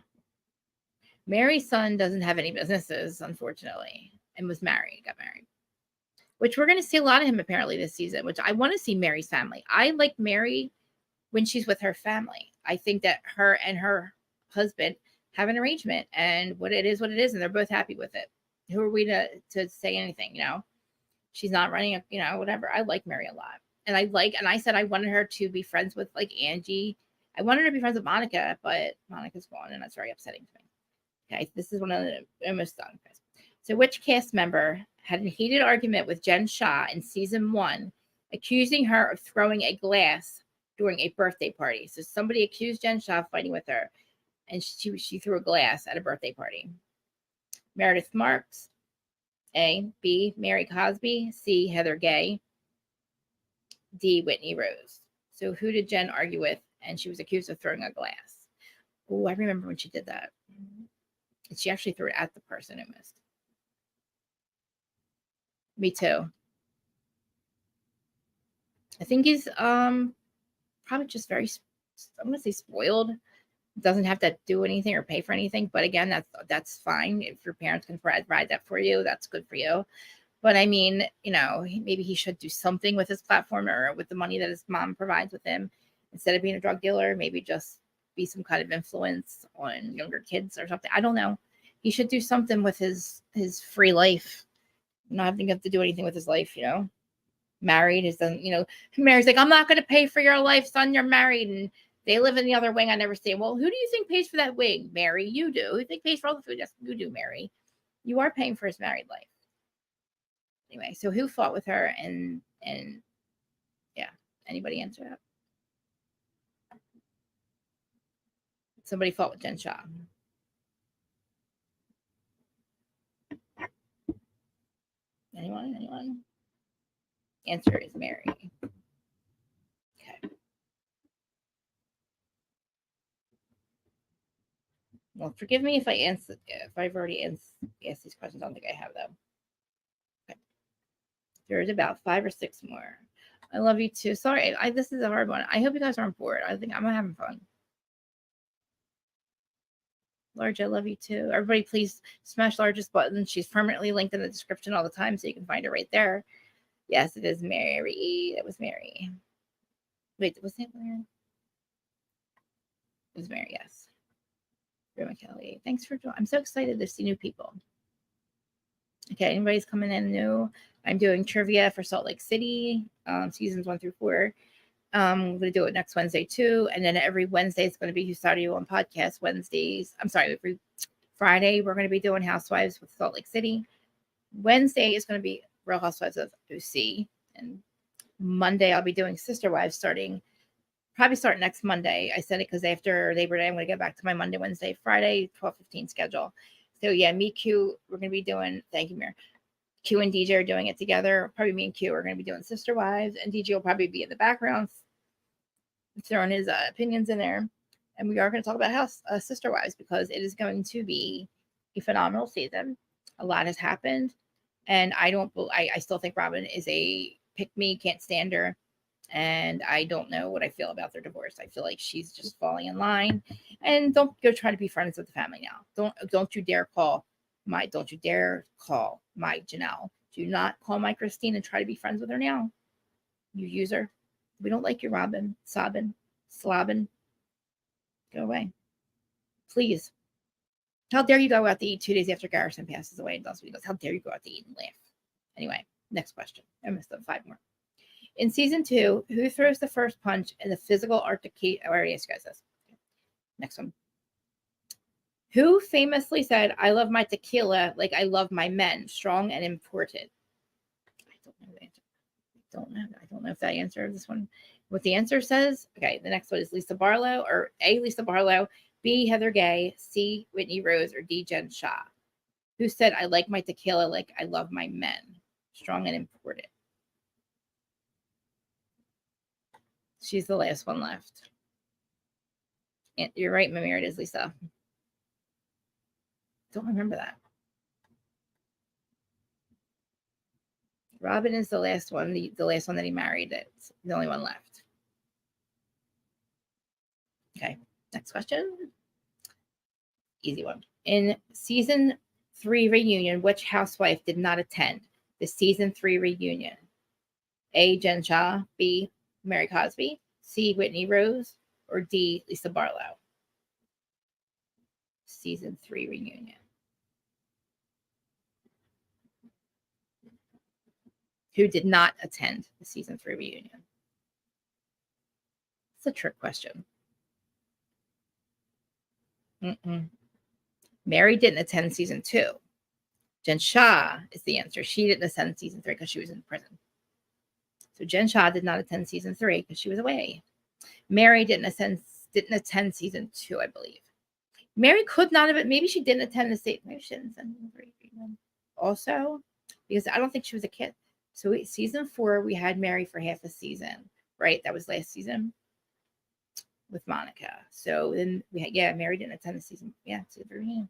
Mary's son doesn't have any businesses, unfortunately, and got married. Which we're going to see a lot of him apparently this season, which I want to see Mary's family. I like Mary when she's with her family. I think that her and her husband have an arrangement, and what it is, and they're both happy with it. Who are we to say anything, She's not running, whatever. I like Mary a lot. And I said I wanted her to be friends with like Angie I wanted to be friends with Monica, but Monica's gone, and that's very upsetting to me. Okay, this is one of the almost done. So, which cast member had a heated argument with Jen Shah in season 1, accusing her of throwing a glass during a birthday party? So, somebody accused Jen Shah of fighting with her, and she threw a glass at a birthday party. Meredith Marks, A. B. Mary Cosby, C. Heather Gay, D. Whitney Rose. So, who did Jen argue with? And she was accused of throwing a glass. Oh, I remember when she did that. And she actually threw it at the person who missed. Me too. I think he's probably just very, I'm gonna say spoiled. Doesn't have to do anything or pay for anything. But again, that's fine. If your parents can provide that for you, that's good for you. But I mean, maybe he should do something with his platform or with the money that his mom provides with him. Instead of being a drug dealer, maybe just be some kind of influence on younger kids or something. I don't know. He should do something with his free life. Not having to do anything with his life, married is done, Mary's like, I'm not going to pay for your life, son. You're married. And they live in the other wing. I never say, well, who do you think pays for that wing? Mary, you do. Who do you think pays for all the food? Yes, you do, Mary. You are paying for his married life. Anyway, so who fought with her? And yeah, anybody answer that? Somebody fought with Jen Shah. Anyone? Answer is Mary. Okay. Well, forgive me if I've already asked these questions. I don't think I have them. Okay. There's about 5 or 6 more. I love you too. Sorry, this is a hard one. I hope you guys aren't bored. I think I'm having fun. Large, I love you too. Everybody, please smash Large's button. She's permanently linked in the description all the time, so you can find her right there. Yes, it is Mary. It was Mary. Wait, was it Mary? It was Mary, yes. Roma Kelly. Thanks for joining. I'm so excited to see new people. Okay, anybody's coming in new? I'm doing trivia for Salt Lake City, seasons 1 through 4. I'm going to do it next Wednesday too. And then every Wednesday it's going to be Who Started You on Podcast Wednesdays. I'm sorry, every Friday we're going to be doing Housewives with Salt Lake City. Wednesday is going to be Real Housewives of OC. And Monday I'll be doing Sister Wives probably start next Monday. I said it because after Labor Day, I'm going to get back to my Monday, Wednesday, Friday, 12:15 schedule. So yeah, me, Q, we're going to be doing, thank you, Mir. Q and DJ are doing it together. Probably me and Q are going to be doing Sister Wives, and DJ will probably be in the background throwing his opinions in there. And we are going to talk about Sister Wives because it is going to be a phenomenal season. A lot has happened, and I still think Robin is a pick me, can't stand her, and I don't know what I feel about their divorce. I feel like she's just falling in line. And don't go try to be friends with the family now. Don't you dare call my Janelle. Do not call my Christine and try to be friends with her now. You user. We don't like you, Robin. Sobbing. Slobbing. Go away. Please. How dare you go out to eat 2 days after Garrison passes away and does what he does? How dare you go out to eat and laugh? Anyway, next question. I missed them 5 more. In season 2, who throws the first punch in the physical altercation? I already asked you guys this. Next one. Who famously said, I love my tequila like I love my men, strong and imported? I don't know the answer. I don't know if that answer of this one, what the answer says. Okay, the next one is Lisa Barlow, or A, Lisa Barlow, B, Heather Gay, C, Whitney Rose, or D, Jen Shah. Who said, I like my tequila like I love my men, strong and imported? She's the last one left. And you're right, Mamir, it is Lisa. Don't remember that. Robin is the last one, the last one that he married. That's the only one left. Okay, next question. Easy one. In season 3 reunion, which housewife did not attend the season 3 reunion? A, Jen Shah, B, Mary Cosby, C, Whitney Rose, or D, Lisa Barlow? Season 3 reunion. Who did not attend the season 3 reunion? It's a trick question. Mary didn't attend season 2. Jen Shah is the answer. She didn't attend season 3 because she was in prison. So Jen Shah did not attend season 3 because she was away. Mary didn't attend season 2, I believe. Mary could not have. Maybe she didn't attend the state. Maybe she didn't attend season 3. Also, because I don't think she was a kid. So season 4, we had Mary for half a season, right? That was last season with Monica. So then we had, Mary didn't attend the season. Yeah, season 3. Yeah.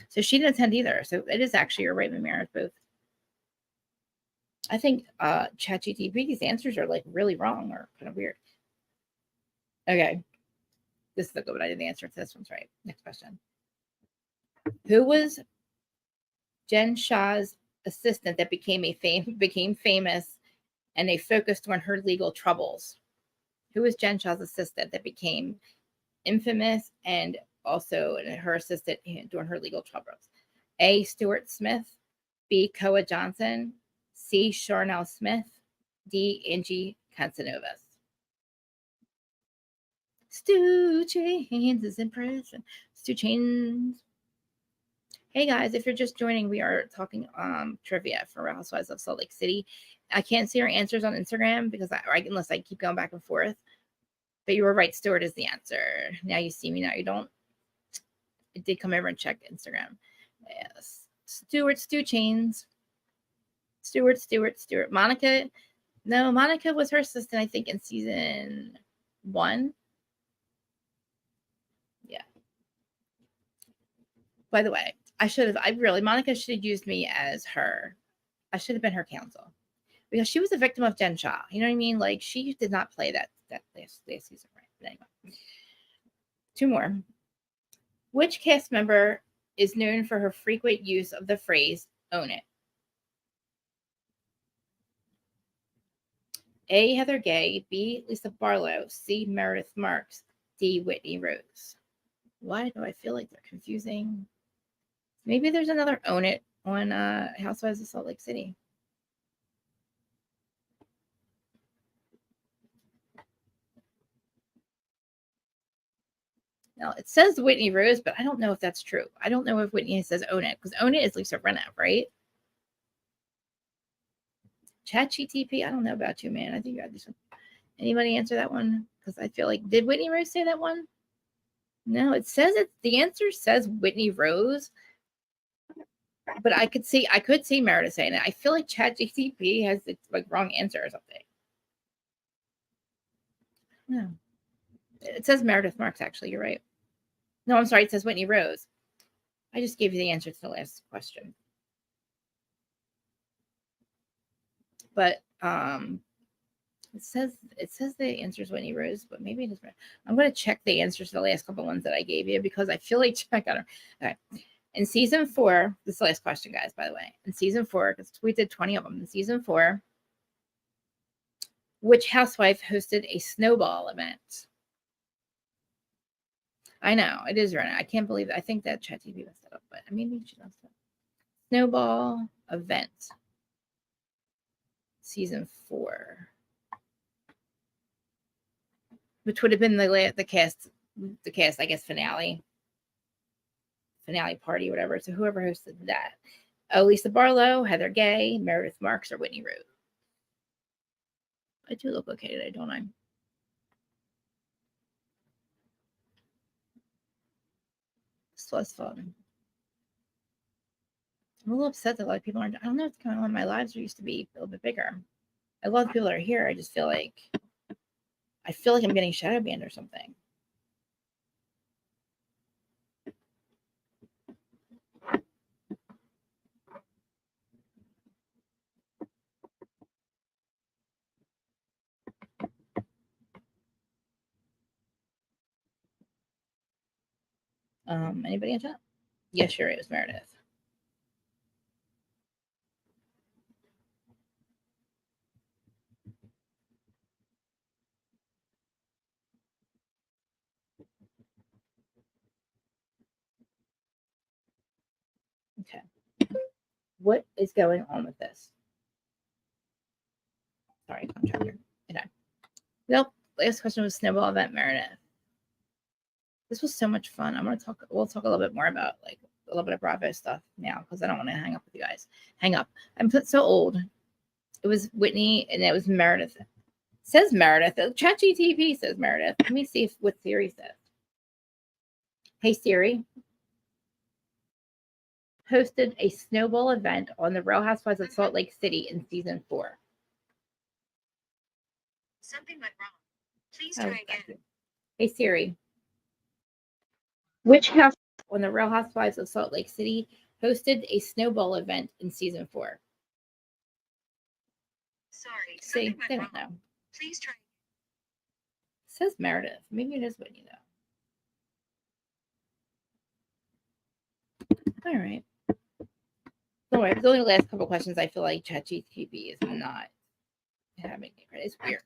So she didn't attend either. So it is actually, you're right, Mary, both. I think ChatGPT's answers are like really wrong or kind of weird. Okay. This is a good one. I didn't answer to this one's right. Next question. Who was Jen Shah's assistant that became famous and they focused on her legal troubles? Who was Jen Shah's assistant that became infamous and also her assistant during her legal troubles? A. Stuart Smith, B. Koa Johnson, C. Charnel Smith, D. Angie Casanovas. Stu Chains is in prison. Stu Chains. Hey guys, if you're just joining, we are talking trivia for Real Housewives of Salt Lake City. I can't see our answers on Instagram because unless I keep going back and forth. But you were right, Stuart is the answer. Now you see me, now you don't. I did come over and check Instagram. Yes. Stu Chains. Stuart. Monica. No, Monica was her assistant, I think, in season 1. Yeah. By the way, Monica should have used me as her. I should have been her counsel because she was a victim of Jen Shah. You know what I mean? Like she did not play that last season right. But anyway, 2 more. Which cast member is known for her frequent use of the phrase "own it"? A. Heather Gay, B. Lisa Barlow, C. Meredith Marks, D. Whitney Rose. Why do I feel like they're confusing? Maybe there's another "own it" on Housewives of Salt Lake City. Now it says Whitney Rose, but I don't know if that's true. I don't know if Whitney says "own it" because "own it" is Lisa Rinna, right? ChatGTP, I don't know about you, man. I think you got this one. Anybody answer that one? Because I feel like, did Whitney Rose say that one? No, it says the answer says Whitney Rose, but I could see Meredith saying it. I feel like ChatGTP has the like wrong answer or something. No, it says Meredith Marks. Actually, you're right. No, I'm sorry. It says Whitney Rose. I just gave you the answer to the last question. But it says the answer is Whitney Rose, but maybe it is. I'm going to check the answers to the last couple ones that I gave you because I feel like I got them. Okay. In season 4, this is the last question, guys, by the way. In season 4, because we did 20 of them. In season 4, which housewife hosted a snowball event? I know, it is right. I can't believe it. I think that ChatGPT messed it up, but maybe she messed it up. Snowball event. Season 4. Which would have been the cast, I guess, finale party, whatever. So whoever hosted that. Oh, Lisa Barlow, Heather Gay, Meredith Marks, or Whitney Rose. I do look okay today, don't I? This was fun. I'm a little upset that a lot of people aren't. I don't know what's going on. My lives used to be a little bit bigger. I love the people that are here. I just feel like I'm getting shadow banned or something. Anybody in chat? Yes, sure, it was Meredith. Okay. What is going on with this? Sorry, contractor. Okay. Nope. Last question was snowball event Meredith. This was so much fun. We'll talk a little bit more about like a little bit of Bravo stuff now because I don't want to hang up with you guys. Hang up. I'm so old. It was Whitney and it was Meredith. It says Meredith. ChatGTP says Meredith. Let me see what Siri says. Hey Siri. Hosted a snowball event on the Real Housewives of Salt Lake City in season 4. Something went wrong. Please try again. Hey Siri. Which house on the Real Housewives of Salt Lake City hosted a snowball event in season 4? Sorry, See, they don't know. Please try. It says Meredith. Maybe it is Whitney though. All right. Don't worry. It's only the last couple questions. I feel like ChatGPT is not having it. It's weird.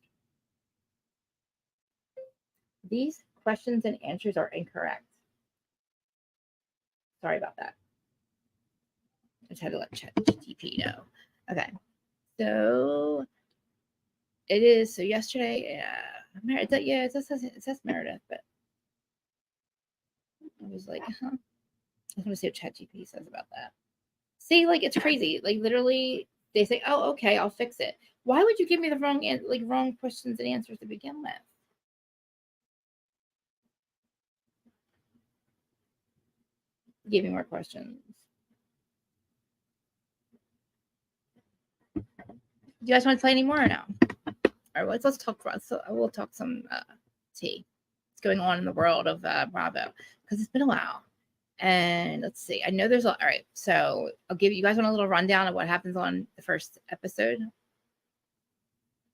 These questions and answers are incorrect. Sorry about that. I just had to let ChatGPT know. Okay. So it is. So yesterday, Meredith. Yeah, it says Meredith, but I was like, huh. I just want to see what ChatGPT says about that. See, like it's crazy. Like literally, they say, "Oh, okay, I'll fix it." Why would you give me the wrong questions and answers to begin with? Give me more questions. Do you guys want to play any more or no? All right, let's talk. So we'll talk some tea. What's going on in the world of Bravo because it's been a while. And let's see. I know there's all right. So I'll give you guys a little rundown of what happens on the first episode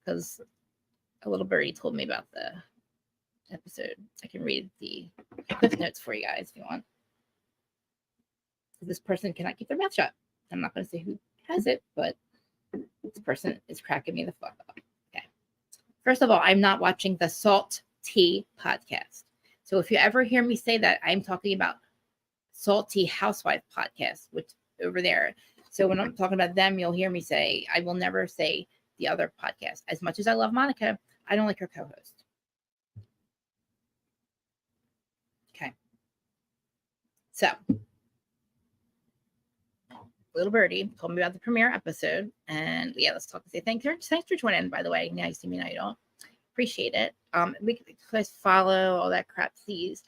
because a little birdie told me about the episode. I can read the cliff notes for you guys if you want. This person cannot keep their mouth shut. I'm not going to say who has it, but this person is cracking me the fuck up. Okay. First of all, I'm not watching the Salt Tea podcast. So if you ever hear me say that, I'm talking about Salty Housewife podcast, which over there. So when I'm talking about them, you'll hear me say, I will never say the other podcast. As much as I love Monica, I don't like her co-host. Okay. So little birdie told me about the premiere episode. And yeah, let's talk. Say thanks for joining, by the way. Now you see me, now you don't. Appreciate it. We can guys follow all that crap, please.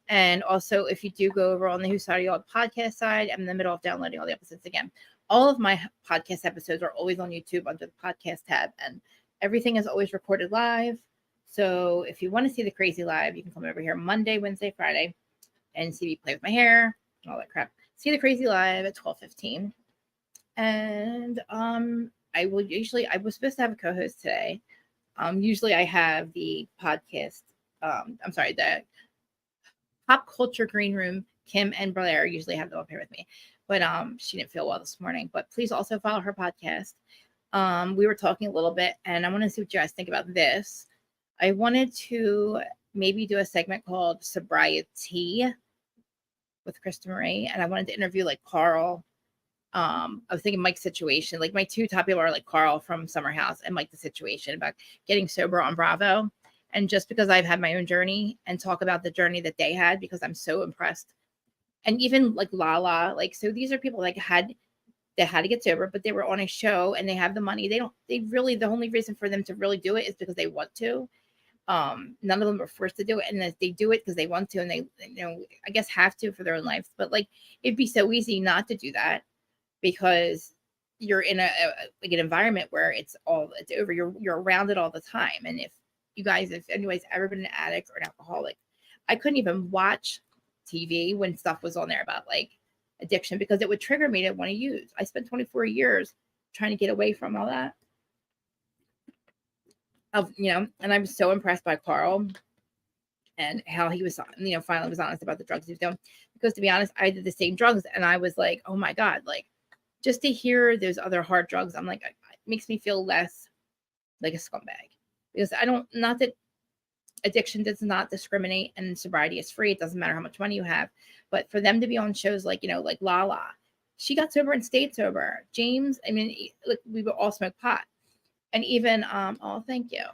And also, if you do go over on the Who Side Are You On podcast side, I'm in the middle of downloading all the episodes again. All of my podcast episodes are always on YouTube under the podcast tab, and everything is always recorded live. So if you want to see the crazy live, you can come over here Monday, Wednesday, Friday, and see me play with my hair and all that crap. See the crazy live at 12:15. And I was supposed to have a co-host today. Usually I have the podcast. The Pop Culture Green Room. Kim and Blair usually have them up here with me, but she didn't feel well this morning. But please also follow her podcast. We were talking a little bit, and I want to see what you guys think about this. I wanted to maybe do a segment called Sobriety with Krista Marie, and I wanted to interview like Carl. I was thinking Mike's situation. Like my two top people are like Carl from Summer House and Mike the Situation about getting sober on Bravo. And just because I've had my own journey and talk about the journey that they had because I'm so impressed. And even like Lala, like so these are people like had to get sober, but they were on a show and they have the money. The only reason for them to really do it is because they want to. None of them are forced to do it, and they do it because they want to, and they I guess have to for their own lives. But like it'd be so easy not to do that because you're in an environment where it's over. You're around it all the time. And if anybody's ever been an addict or an alcoholic, I couldn't even watch TV when stuff was on there about like addiction because it would trigger me to want to use. I spent 24 years trying to get away from all that. And I was so impressed by Carl and how he was, finally was honest about the drugs he was doing. Because to be honest, I did the same drugs and I was like, oh my God, like just to hear those other hard drugs, I'm like, it makes me feel less like a scumbag. Because not that addiction does not discriminate and sobriety is free. It doesn't matter how much money you have. But for them to be on shows like, like Lala, she got sober and stayed sober. James, I mean, we would all smoke pot. And even, thank you.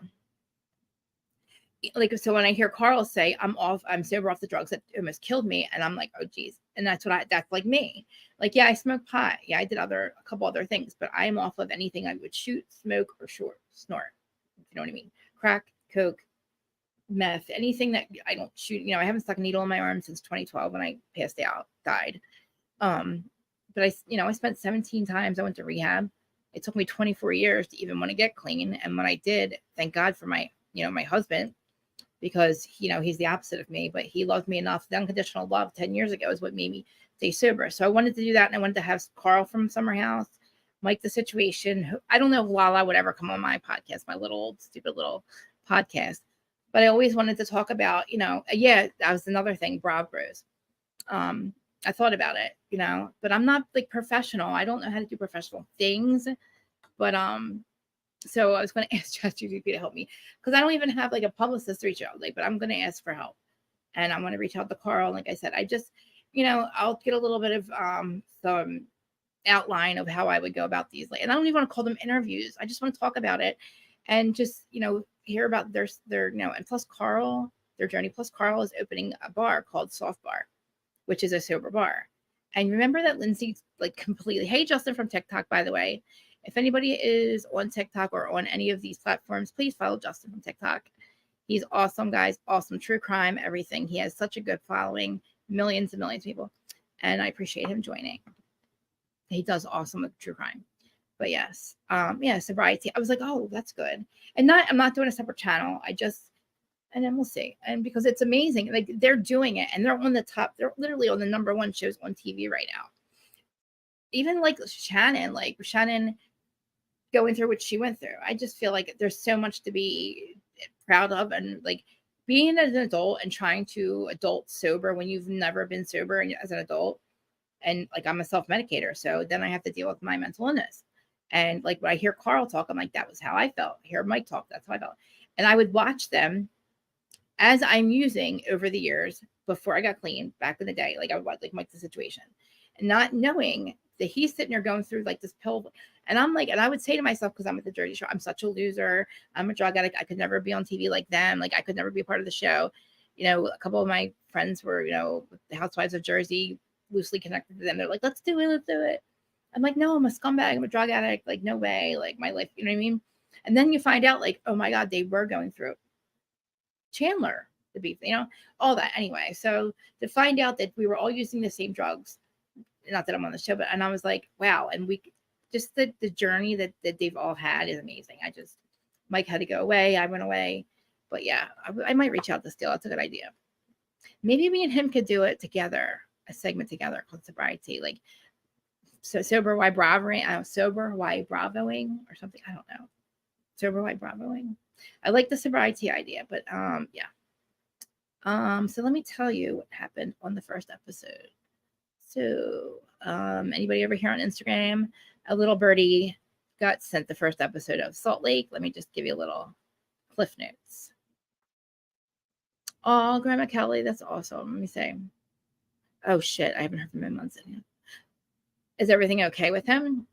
like, so when I hear Carl say I'm sober off the drugs that almost killed me, and I'm like, oh geez. And that's like me. Like, yeah, I smoke pot. Yeah, I did a couple other things, but I'm off of anything I would shoot, smoke, or snort. You know what I mean? Crack, coke, meth, anything that I don't shoot. I haven't stuck a needle in my arm since 2012 when I passed out, died. Um, but I spent 17 times. I went to rehab. It took me 24 years to even want to get clean. And when I did, thank God for my husband, because he's the opposite of me, but he loved me enough. The unconditional love 10 years ago is what made me stay sober. So I wanted to do that, and I wanted to have Carl from Summer House, Mike the Situation. I don't know if Lala would ever come on my podcast, my little old stupid little podcast, but I always wanted to talk about, yeah, that was another thing, Bra Bros. I thought about it, but I'm not like professional. I don't know how to do professional things, but so I was going to ask ChatGPT to help me, because I don't even have like a publicist to reach out, but I'm going to ask for help, and I'm going to reach out to Carl. Like I said, I just, I'll get a little bit of some outline of how I would go about these. And I don't even want to call them interviews. I just want to talk about it and just, hear about their, and plus Carl, their journey. Plus Carl is opening a bar called Soft Bar, which is a sober bar. And remember that Lindsay's like completely, hey, Justin from TikTok, by the way. If anybody is on TikTok or on any of these platforms, please follow Justin from TikTok. He's awesome, guys. Awesome. True crime, everything. He has such a good following, millions and millions of people. And I appreciate him joining. He does awesome with true crime. But yes, sobriety. I was like, oh, that's good. And I'm not doing a separate channel. And then we'll see. And because it's amazing, like they're doing it, and they're on the top. They're literally on the number one shows on TV right now. Even like Shannon going through what she went through. I just feel like there's so much to be proud of, and like being an adult and trying to adult sober when you've never been sober and as an adult. And like I'm a self-medicator, so then I have to deal with my mental illness. And like when I hear Carl talk, I'm like, that was how I felt. I hear Mike talk, that's how I felt. And I would watch them as I'm using over the years before I got clean back in the day. Like I would watch like Mike the Situation, and not knowing that he's sitting there going through like this pill. And I'm like, and I would say to myself, because I'm at the Jersey Shore, I'm such a loser. I'm a drug addict. I could never be on TV like them. Like I could never be a part of the show. A couple of my friends were, the Housewives of Jersey, loosely connected to them. They're like, let's do it. I'm like, no, I'm a scumbag. I'm a drug addict. Like, no way. Like my life, you know what I mean? And then you find out like, oh my God, they were going through it. Chandler, the beef, all that anyway. So to find out that we were all using the same drugs, not that I'm on the show, and I was like, wow. And we just the journey that they've all had is amazing. Mike had to go away. I went away, but yeah, I might reach out to Steele. That's a good idea. Maybe me and him could do it together, a segment together called Sobriety. Like, so sober, why bravoing? I don't know, sober, why bravoing or something. I don't know. Sober, why bravoing? I like the sobriety idea, but yeah. So let me tell you what happened on the first episode. So, anybody over here on Instagram? A little birdie got sent the first episode of Salt Lake. Let me just give you a little cliff notes. Oh, Grandma Kelly, that's awesome. Let me say. Oh shit, I haven't heard from him in months. Is everything okay with him?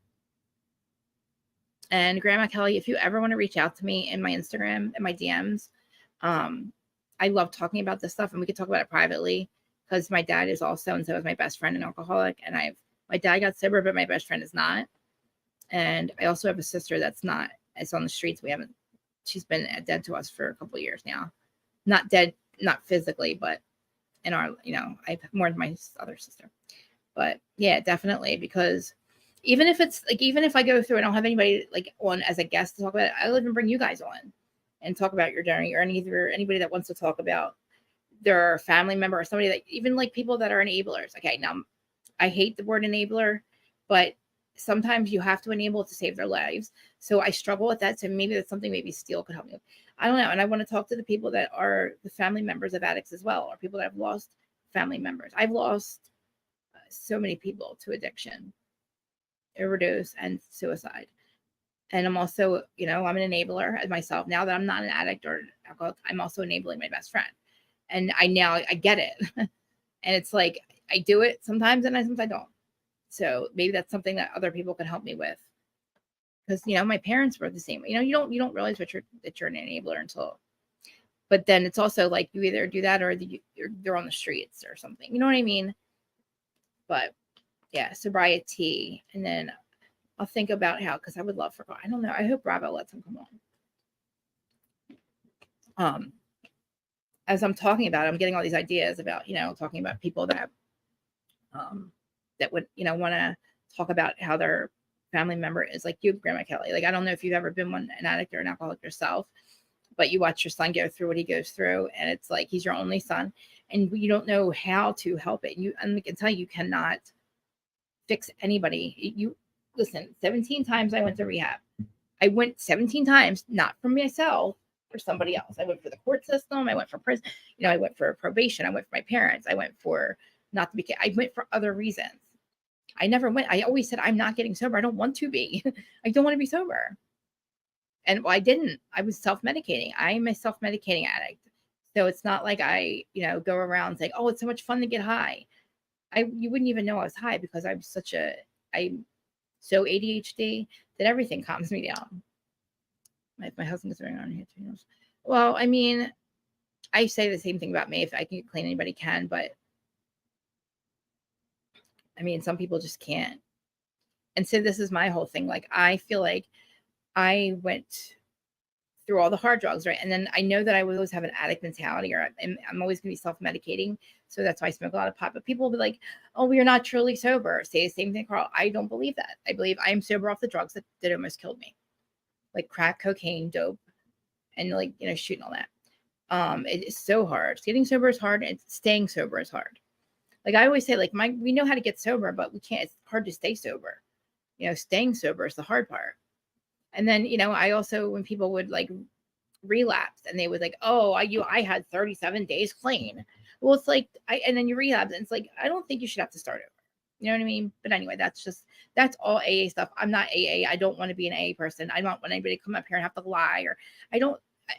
And Grandma Kelly, if you ever want to reach out to me in my Instagram and my DMs, I love talking about this stuff, and we can talk about it privately, because my dad is also, and so is my best friend, an alcoholic. And my dad got sober, but my best friend is not. And I also have a sister that's not. It's on the streets. She's been dead to us for a couple of years now. Not dead, not physically, but in our, I mourned my other sister. But yeah, definitely, because even if I go through and I don't have anybody like on as a guest to talk about it, I'll even bring you guys on and talk about your journey, or anybody that wants to talk about their family member or somebody that, even like people that are enablers. Okay, now I hate the word enabler, but sometimes you have to enable to save their lives. So I struggle with that. So maybe that's something maybe Steele could help me with. I don't know. And I want to talk to the people that are the family members of addicts as well, or people that have lost family members. I've lost so many people to addiction, overdose, and suicide. And I'm also, I'm an enabler myself. Now that I'm not an addict or alcoholic, I'm also enabling my best friend. And I get it. And it's like, I do it sometimes and sometimes I don't. So maybe that's something that other people can help me with. Because, my parents were the same. You don't realize that you're an enabler until But then it's also like you either do that or they're on the streets or something. You know what I mean? But yeah, sobriety. And then I'll think about how, because I would love for, I don't know. I hope Bravo lets him come on. As I'm talking about it, I'm getting all these ideas about, talking about people that would, want to talk about how their family member is like you, Grandma Kelly. Like, I don't know if you've ever been an addict or an alcoholic yourself, but you watch your son go through what he goes through, and it's like he's your only son, and you don't know how to help it. And I can tell you cannot fix anybody. You listen, 17 times I went to rehab. I went 17 times, not for myself, for somebody else. I went for the court system. I went for prison. I went for probation. I went for my parents. I went for not to be. I went for other reasons. I never went. I always said, I'm not getting sober. I don't want to be. I don't want to be sober. And I didn't. I was self-medicating. I'm a self-medicating addict. So it's not like I, go around saying, oh, it's so much fun to get high. You wouldn't even know I was high because I'm so ADHD that everything calms me down. My husband is around here too. Well, I mean, I say the same thing about me. If I can get clean, anybody can. But I mean, some people just can't. And so this is my whole thing. Like, I feel like I went through all the hard drugs, right? And then I know that I will always have an addict mentality, or I'm always going to be self-medicating. So that's why I smoke a lot of pot. But people will be like, oh, we are not truly sober. Say the same thing, Carl. I don't believe that. I believe I am sober off the drugs that almost killed me. Like crack, cocaine, dope, and like, shooting all that. It is so hard. Getting sober is hard, and staying sober is hard. Like I always say, like we know how to get sober, but we can't. It's hard to stay sober. Staying sober is the hard part. And then, I also, when people would like relapse and they would like, oh, I had 37 days clean. Well, it's like, and then you relapse and it's like, I don't think you should have to start over. You know what I mean? But anyway, that's all AA stuff. I'm not AA. I don't want to be an AA person. I don't want anybody to come up here and have to lie, or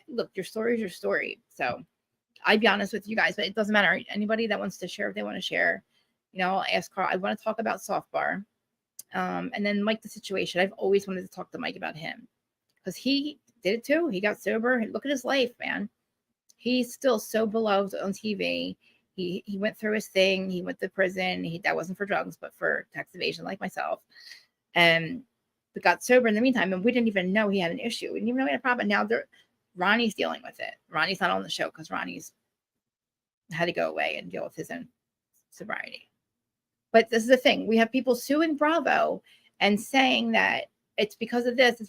look, your story is your story. So I'd be honest with you guys, but it doesn't matter. Anybody that wants to share, if they want to share, I'll ask Carl. I want to talk about soft bar. And then Mike, the situation. I've always wanted to talk to Mike about him because he did it too. He got sober. Look at his life, man. He's still so beloved on TV. He went through his thing. He went to prison. That wasn't for drugs, but for tax evasion, like myself. But got sober in the meantime, and we didn't even know he had an issue. We didn't even know he had a problem. Now Ronnie's dealing with it. Ronnie's not on the show because Ronnie's had to go away and deal with his own sobriety. But this is the thing. We have people suing Bravo and saying that it's because of this.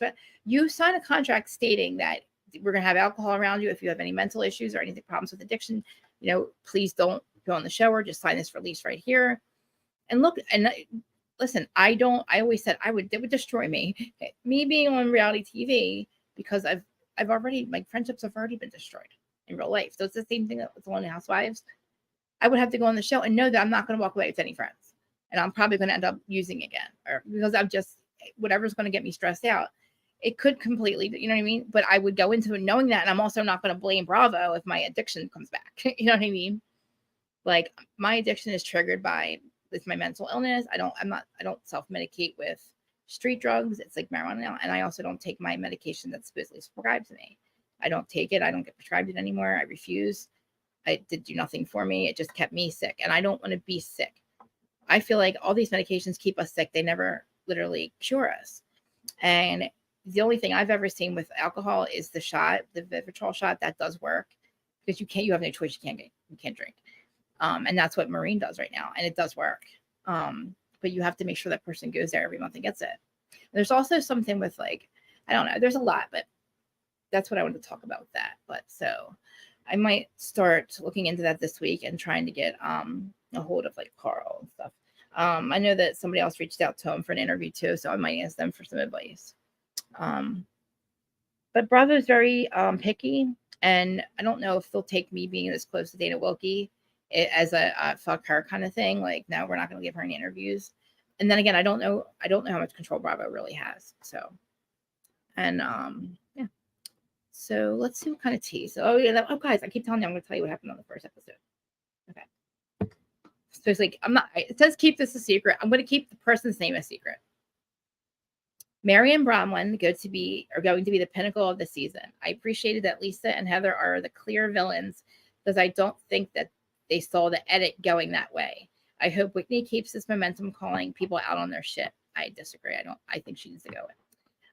You sign a contract stating that we're going to have alcohol around you. If you have any mental issues or anything, problems with addiction, please don't go on the show or just sign this release right here. And look, and listen, I always said it would destroy me. Me being on reality TV, because I've already, my friendships have already been destroyed in real life. So it's the same thing that with one Housewives. I would have to go on the show and know that I'm not going to walk away with any friends. And I'm probably going to end up using again, or because I'm just, whatever's going to get me stressed out. It could completely, you know what I mean? But I would go into it knowing that, and I'm also not going to blame Bravo if my addiction comes back. You know what I mean? Like, my addiction is triggered with my mental illness. I don't self-medicate with street drugs. It's like marijuana now. And I also don't take my medication that's supposedly prescribed to me. I don't take it. I don't get prescribed it anymore. I refuse. It did do nothing for me. It just kept me sick. And I don't want to be sick. I feel like all these medications keep us sick. They never literally cure us. And the only thing I've ever seen with alcohol is the shot, the Vivitrol shot. That does work because you have no choice. You can't drink. And that's what Marine does right now. And it does work. But you have to make sure that person goes there every month and gets it. There's also something with like, I don't know, there's a lot, but that's what I wanted to talk about with that. But so I might start looking into that this week and trying to get a hold of like Carl and stuff. I know that somebody else reached out to him for an interview too, so I might ask them for some advice. But Bravo's very picky, and I don't know if they'll take me being this close to Dana Wilkie as a fuck her kind of thing. Like, no, we're not going to give her any interviews. And then again, I don't know how much control Bravo really has. So, and yeah. So let's see what kind of tea. So, guys, I keep telling you I'm going to tell you what happened on the first episode. Okay. So it's like, it says keep this a secret. I'm going to keep the person's name a secret. Mary and Bronwyn are going to be the pinnacle of the season. I appreciated that Lisa and Heather are the clear villains because I don't think that they saw the edit going that way. I hope Whitney keeps this momentum calling people out on their shit. I disagree. I think she needs to go in.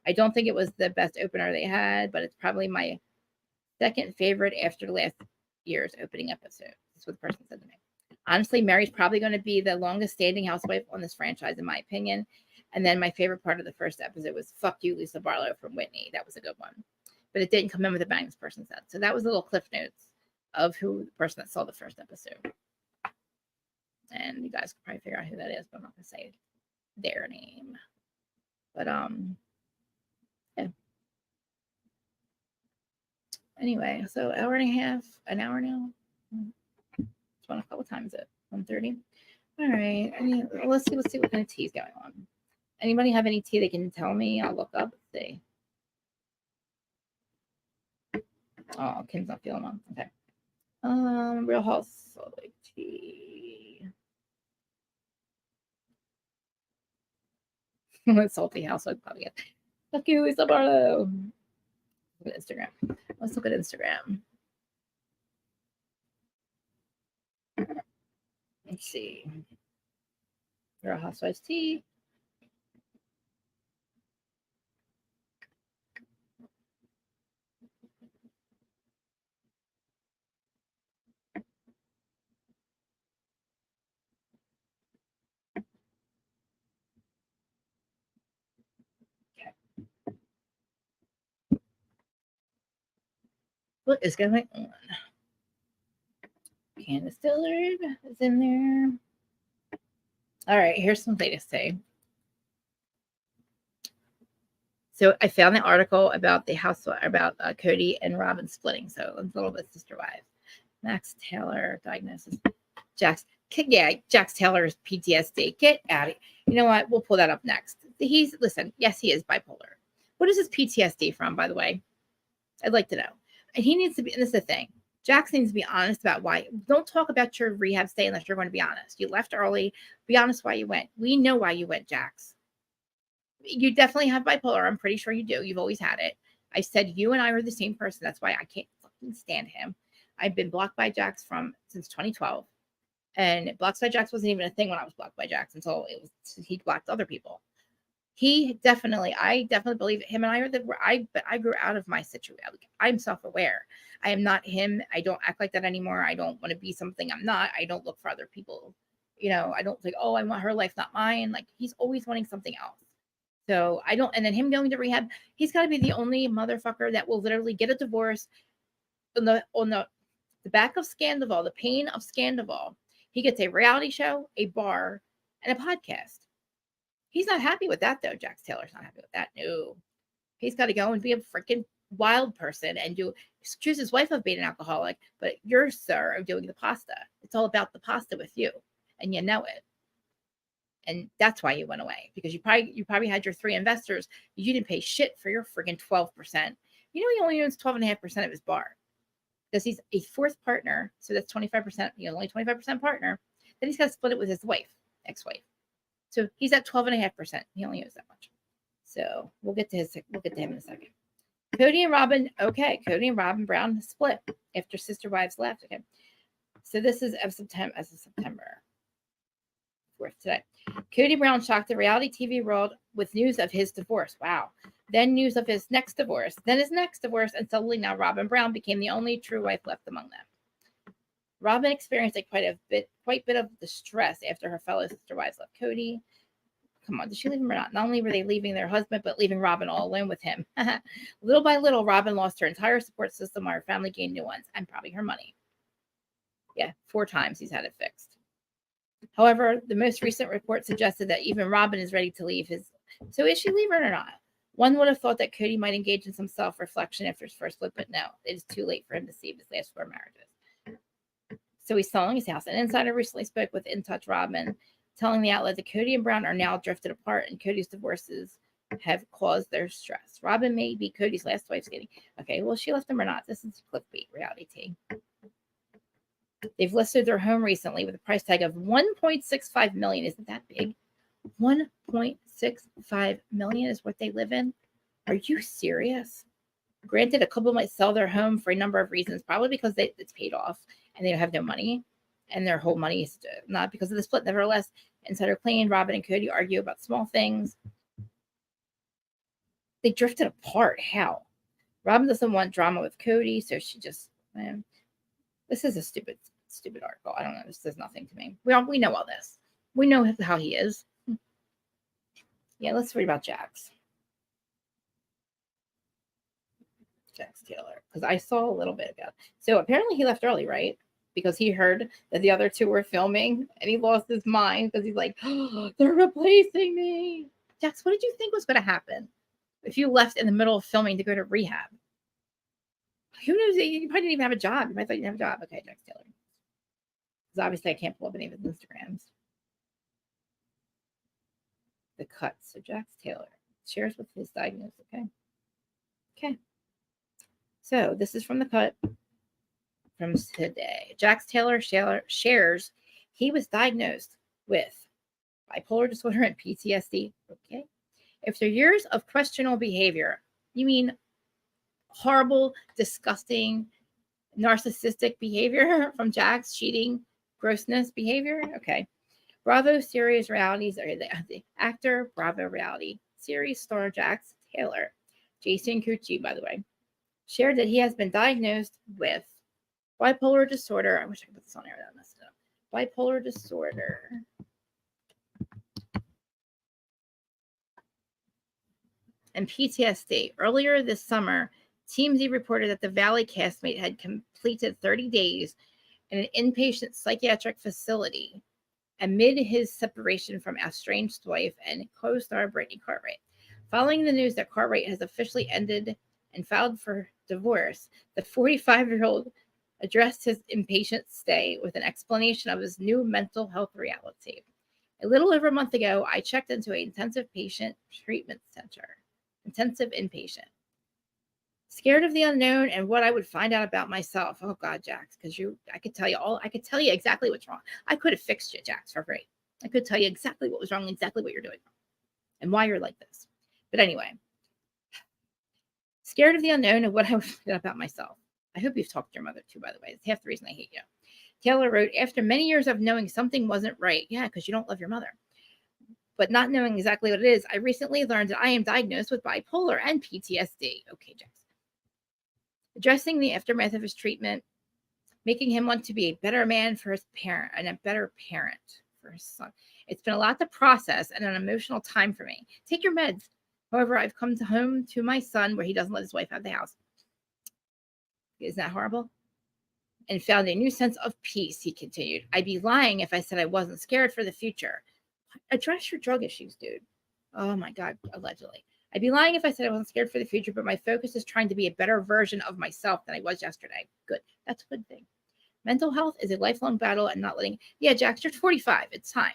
I don't think it was the best opener they had, but it's probably my second favorite after last year's opening episode. That's what the person said to me. Honestly, Mary's probably going to be the longest standing housewife on this franchise, in my opinion. And then my favorite part of the first episode was "Fuck You, Lisa Barlow" from Whitney. That was a good one, but it didn't come in with a bang. This person said so. That was a little cliff notes of who the person that saw the first episode. And you guys can probably figure out who that is, but I'm not going to say their name. But yeah. Anyway, so an hour now. It's one a couple times at 1:30. All right. Let's see what kind of tea is going on. Anybody have any tea they can tell me? I'll look up. Let's see. Oh, Kim's not feeling well. Okay. Real Rhoslc tea. Salty housewife probably get. Fuck you, Lisa Barlow. Look at Instagram. Let's look at Instagram. Let's see. Real Housewives tea. What is going on? Candace Dillard is in there. All right, here's some latest tea. So I found the article about the housewife about Cody and Robin splitting. So a little bit sister wives. Max Taylor diagnosis. Jax Taylor's PTSD. Get out of here. You know what? We'll pull that up next. Listen. Yes, he is bipolar. What is his PTSD from, by the way? I'd like to know. And he needs to be. And this is the thing. Jax needs to be honest about why. Don't talk about your rehab stay unless you're going to be honest. You left early. Be honest why you went. We know why you went, Jax. You definitely have bipolar. I'm pretty sure you do. You've always had it. I said you and I are the same person. That's why I can't fucking stand him. I've been blocked by Jax since 2012. And blocked by Jax wasn't even a thing when I was blocked by Jax until he blocked other people. I definitely believe him and I grew out of my situation. I'm self-aware. I am not him. I don't act like that anymore. I don't want to be something I'm not. I don't look for other people. I don't think, oh, I want her life, not mine. Like he's always wanting something else. So I don't, and then him going to rehab, he's got to be the only motherfucker that will literally get a divorce on the back of Scandival, the pain of Scandival. He gets a reality show, a bar, and a podcast. He's not happy with that, though. Jax Taylor's not happy with that. No. He's got to go and be a freaking wild person and accuse his wife of being an alcoholic, but you're, sir, of doing the pasta. It's all about the pasta with you, and you know it. And that's why you went away, because you probably had your 3 investors. You didn't pay shit for your freaking 12%. He only owns 12.5% of his bar. Because he's a 4th partner, so that's 25%. He's only 25% partner. Then he's got to split it with his ex-wife. So he's at 12.5%. He only owes that much. So we'll get to him in a second. Cody and Robin Brown split after sister wives left. Okay. So this is as of September 4th today. Cody Brown shocked the reality TV world with news of his divorce. Wow. Then news of his next divorce. Then his next divorce. And suddenly now Robin Brown became the only true wife left among them. Robin experienced quite a bit of distress after her fellow sister wives left Cody. Come on, did she leave him or not? Not only were they leaving their husband, but leaving Robin all alone with him. Little by little, Robin lost her entire support system while her family gained new ones, and probably her money. Yeah, 4 times he's had it fixed. However, the most recent report suggested that even Robin is ready to leave his. So is she leaving or not? One would have thought that Cody might engage in some self-reflection after his first split, but no, it is too late for him to save his last 4 marriages. So he's selling his house. An insider recently spoke with In Touch Robin, telling the outlet that Cody and Brown are now drifted apart, and Cody's divorces have caused their stress. Robin may be Cody's last wife's getting. Okay, well, she left him or not? This is clickbait reality tea. They've listed their home recently with a price tag of $1.65 million. Isn't that big? $1.65 $1.65 million is what they live in. Are you serious? Granted, a couple might sell their home for a number of reasons, probably because it's paid off and they have no money, and their whole money is not because of the split. Nevertheless, insider claimed Robin and Cody argue about small things. They drifted apart. How? Robin doesn't want drama with Cody, so she just. This is a stupid article. I don't know. This does nothing to me. We know all this. We know how he is. Yeah, let's read about Jax. Jax Taylor, because I saw a little bit about it. So apparently he left early, right? Because he heard that the other two were filming, and he lost his mind because he's like, oh, they're replacing me. Jax, what did you think was going to happen if you left in the middle of filming to go to rehab? Who knows? You probably didn't even have a job. You might thought you didn't have a job. Okay, Jax Taylor. Because obviously I can't pull up any of his Instagrams. The cuts. So Jax Taylor shares with his diagnosis. Okay. So this is from the cut from today. Jax Taylor shares he was diagnosed with bipolar disorder and PTSD. Okay. After years of questionable behavior, you mean horrible, disgusting, narcissistic behavior from Jax, cheating, grossness behavior? Okay. Bravo series realities, or the actor Bravo reality series star Jax Taylor, Jason Cucci, by the way, shared that he has been diagnosed with bipolar disorder. I wish I could put this on air. That messed it up. Bipolar disorder. And PTSD. Earlier this summer, TMZ reported that the Valley castmate had completed 30 days in an inpatient psychiatric facility amid his separation from estranged wife and co-star Brittany Cartwright. Following the news that Cartwright has officially ended and filed for divorce, the 45-year-old addressed his inpatient stay with an explanation of his new mental health reality. A little over a month ago, I checked into an intensive patient treatment center. Intensive inpatient. Scared of the unknown and what I would find out about myself. Oh God, Jax, because I could tell you exactly what's wrong. I could have fixed you, Jax, for free. I could tell you exactly what was wrong, exactly what you're doing wrong, and why you're like this. But anyway, scared of the unknown and what I would find out about myself. I hope you've talked to your mother too, by the way. It's half the reason I hate you. Taylor wrote, after many years of knowing something wasn't right, yeah, because you don't love your mother, but not knowing exactly what it is, I recently learned that I am diagnosed with bipolar and PTSD. Okay, Jax. Addressing the aftermath of his treatment, making him want to be a better man for his parent and a better parent for his son. It's been a lot to process and an emotional time for me. Take your meds. However, I've come home to my son where he doesn't let his wife out of the house. Isn't that horrible? And found a new sense of peace, he continued. I'd be lying if I said I wasn't scared for the future. Address your drug issues, dude. Oh my God, allegedly. I'd be lying if I said I wasn't scared for the future, but my focus is trying to be a better version of myself than I was yesterday. Good. That's a good thing. Mental health is a lifelong battle and not letting. Yeah, Jax, you're 45. It's time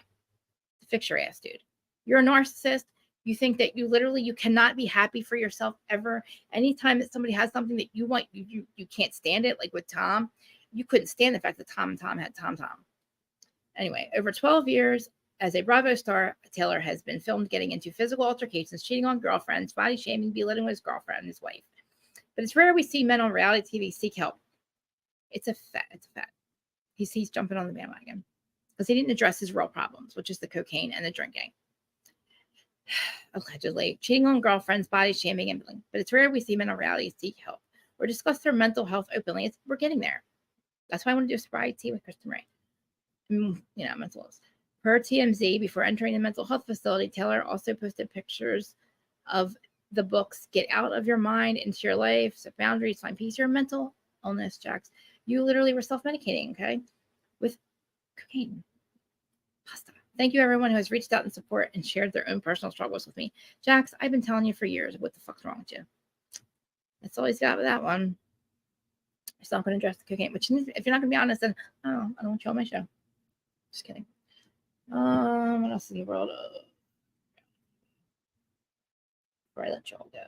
to fix your ass, dude. You're a narcissist. You think that you cannot be happy for yourself ever. Anytime that somebody has something that you want, you can't stand it. Like with Tom, you couldn't stand the fact that Tom had Tom. Anyway, over 12 years, as a Bravo star, Taylor has been filmed getting into physical altercations, cheating on girlfriends, body shaming, belittling his girlfriend and his wife. But it's rare we see men on reality TV seek help. It's a fact. He's jumping on the bandwagon because he didn't address his real problems, which is the cocaine and the drinking. Allegedly, cheating on girlfriends, body shaming, and belittling. But it's rare we see men on reality seek help or discuss their mental health openly. We're getting there. That's why I want to do a sobriety with Kristen Ray. Mental health. Per TMZ, before entering the mental health facility, Taylor also posted pictures of the books Get Out of Your Mind, Into Your Life, Set Boundaries, Find Peace, Your Mental Illness, Jax. You literally were self-medicating, okay, with cocaine. Pasta. Thank you, everyone who has reached out in support and shared their own personal struggles with me. Jax, I've been telling you for years what the fuck's wrong with you. That's all he's got with that one. He's not going to address the cocaine, which if you're not going to be honest, then I don't want you on my show. Just kidding. What else in the world? Before I let y'all go,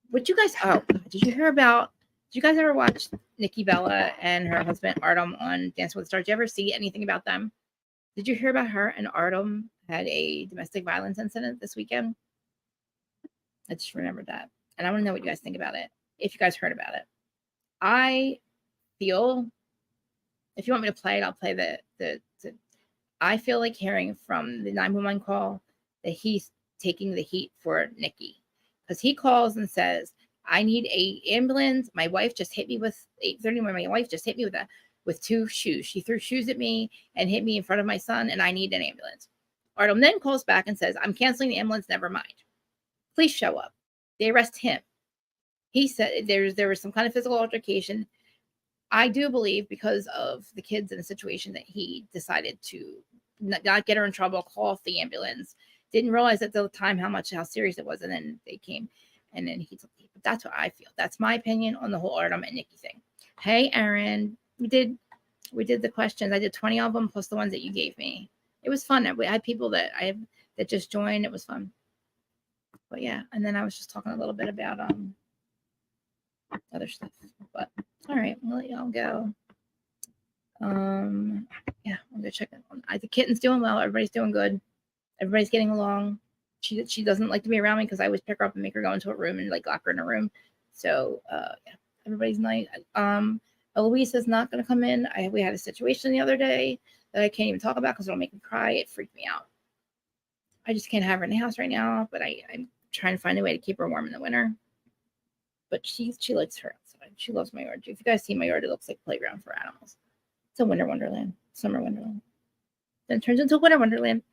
what you guys? Oh, did you hear about? Did you guys ever watch Nikki Bella and her husband Artem on Dancing with the Stars? Did you ever see anything about them? Did you hear about her and Artem had a domestic violence incident this weekend? I just remembered that. And I want to know what you guys think about it. If you guys heard about it. I feel, if you want me to play it, I'll play the I feel like hearing from the 911 call that he's taking the heat for Nikki. Because he calls and says, I need a ambulance. My wife just hit me with 8:30 when my wife just hit me with 2 shoes. She threw shoes at me and hit me in front of my son, and I need an ambulance. Artem then calls back and says, I'm canceling the ambulance, never mind. Please show up. They arrest him. He said there was some kind of physical altercation. I do believe because of the kids in the situation that he decided to not get her in trouble, call off the ambulance. Didn't realize at the time how serious it was, and then they came, and then he's. But that's what I feel. That's my opinion on the whole Artem and Nikki thing. Hey, Aaron, we did the questions. I did 20 of them plus the ones that you gave me. It was fun. I had people that just joined. It was fun. But yeah, and then I was just talking a little bit about other stuff. But all right, we'll let y'all go. Yeah, I'm gonna check it on. The kitten's doing well. Everybody's doing good. Everybody's getting along. She doesn't like to be around me because I always pick her up and make her go into a room and like lock her in a room. So yeah, everybody's nice. Eloise is not gonna come in. We had a situation the other day that I can't even talk about because it'll make me cry. It freaked me out. I just can't have her in the house right now, but I'm trying to find a way to keep her warm in the winter. But she likes her outside. She loves my yard. If you guys see my yard, it looks like a playground for animals. It's a winter wonderland, summer wonderland. Then it turns into a winter wonderland,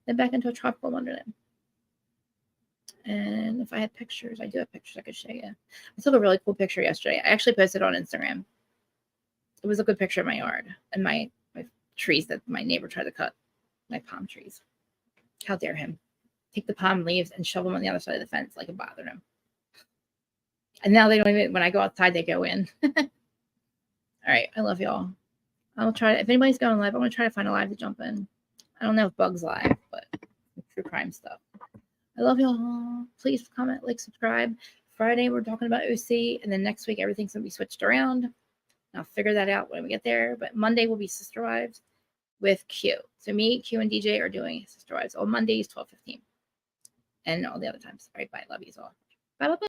then back into a tropical wonderland. And if I had pictures, I do have pictures I could show you. I took a really cool picture yesterday. I actually posted it on Instagram. It was a good picture of my yard and my trees that my neighbor tried to cut, my palm trees. How dare him take the palm leaves and shove them on the other side of the fence like it bothered him. And now they don't even, when I go outside, they go in. All right. I love y'all. I'll try, if anybody's going live, I'm going to try to find a live to jump in. I don't know if Bug's live, but true crime stuff. I love y'all. Please comment, like, subscribe. Friday, we're talking about OC. And then next week, everything's going to be switched around. I'll figure that out when we get there. But Monday will be Sister Wives with Q. So me, Q, and DJ are doing Sister Wives on Mondays, 12:15. And all the other times. All right, bye. Love you all. Bye, bye, bye.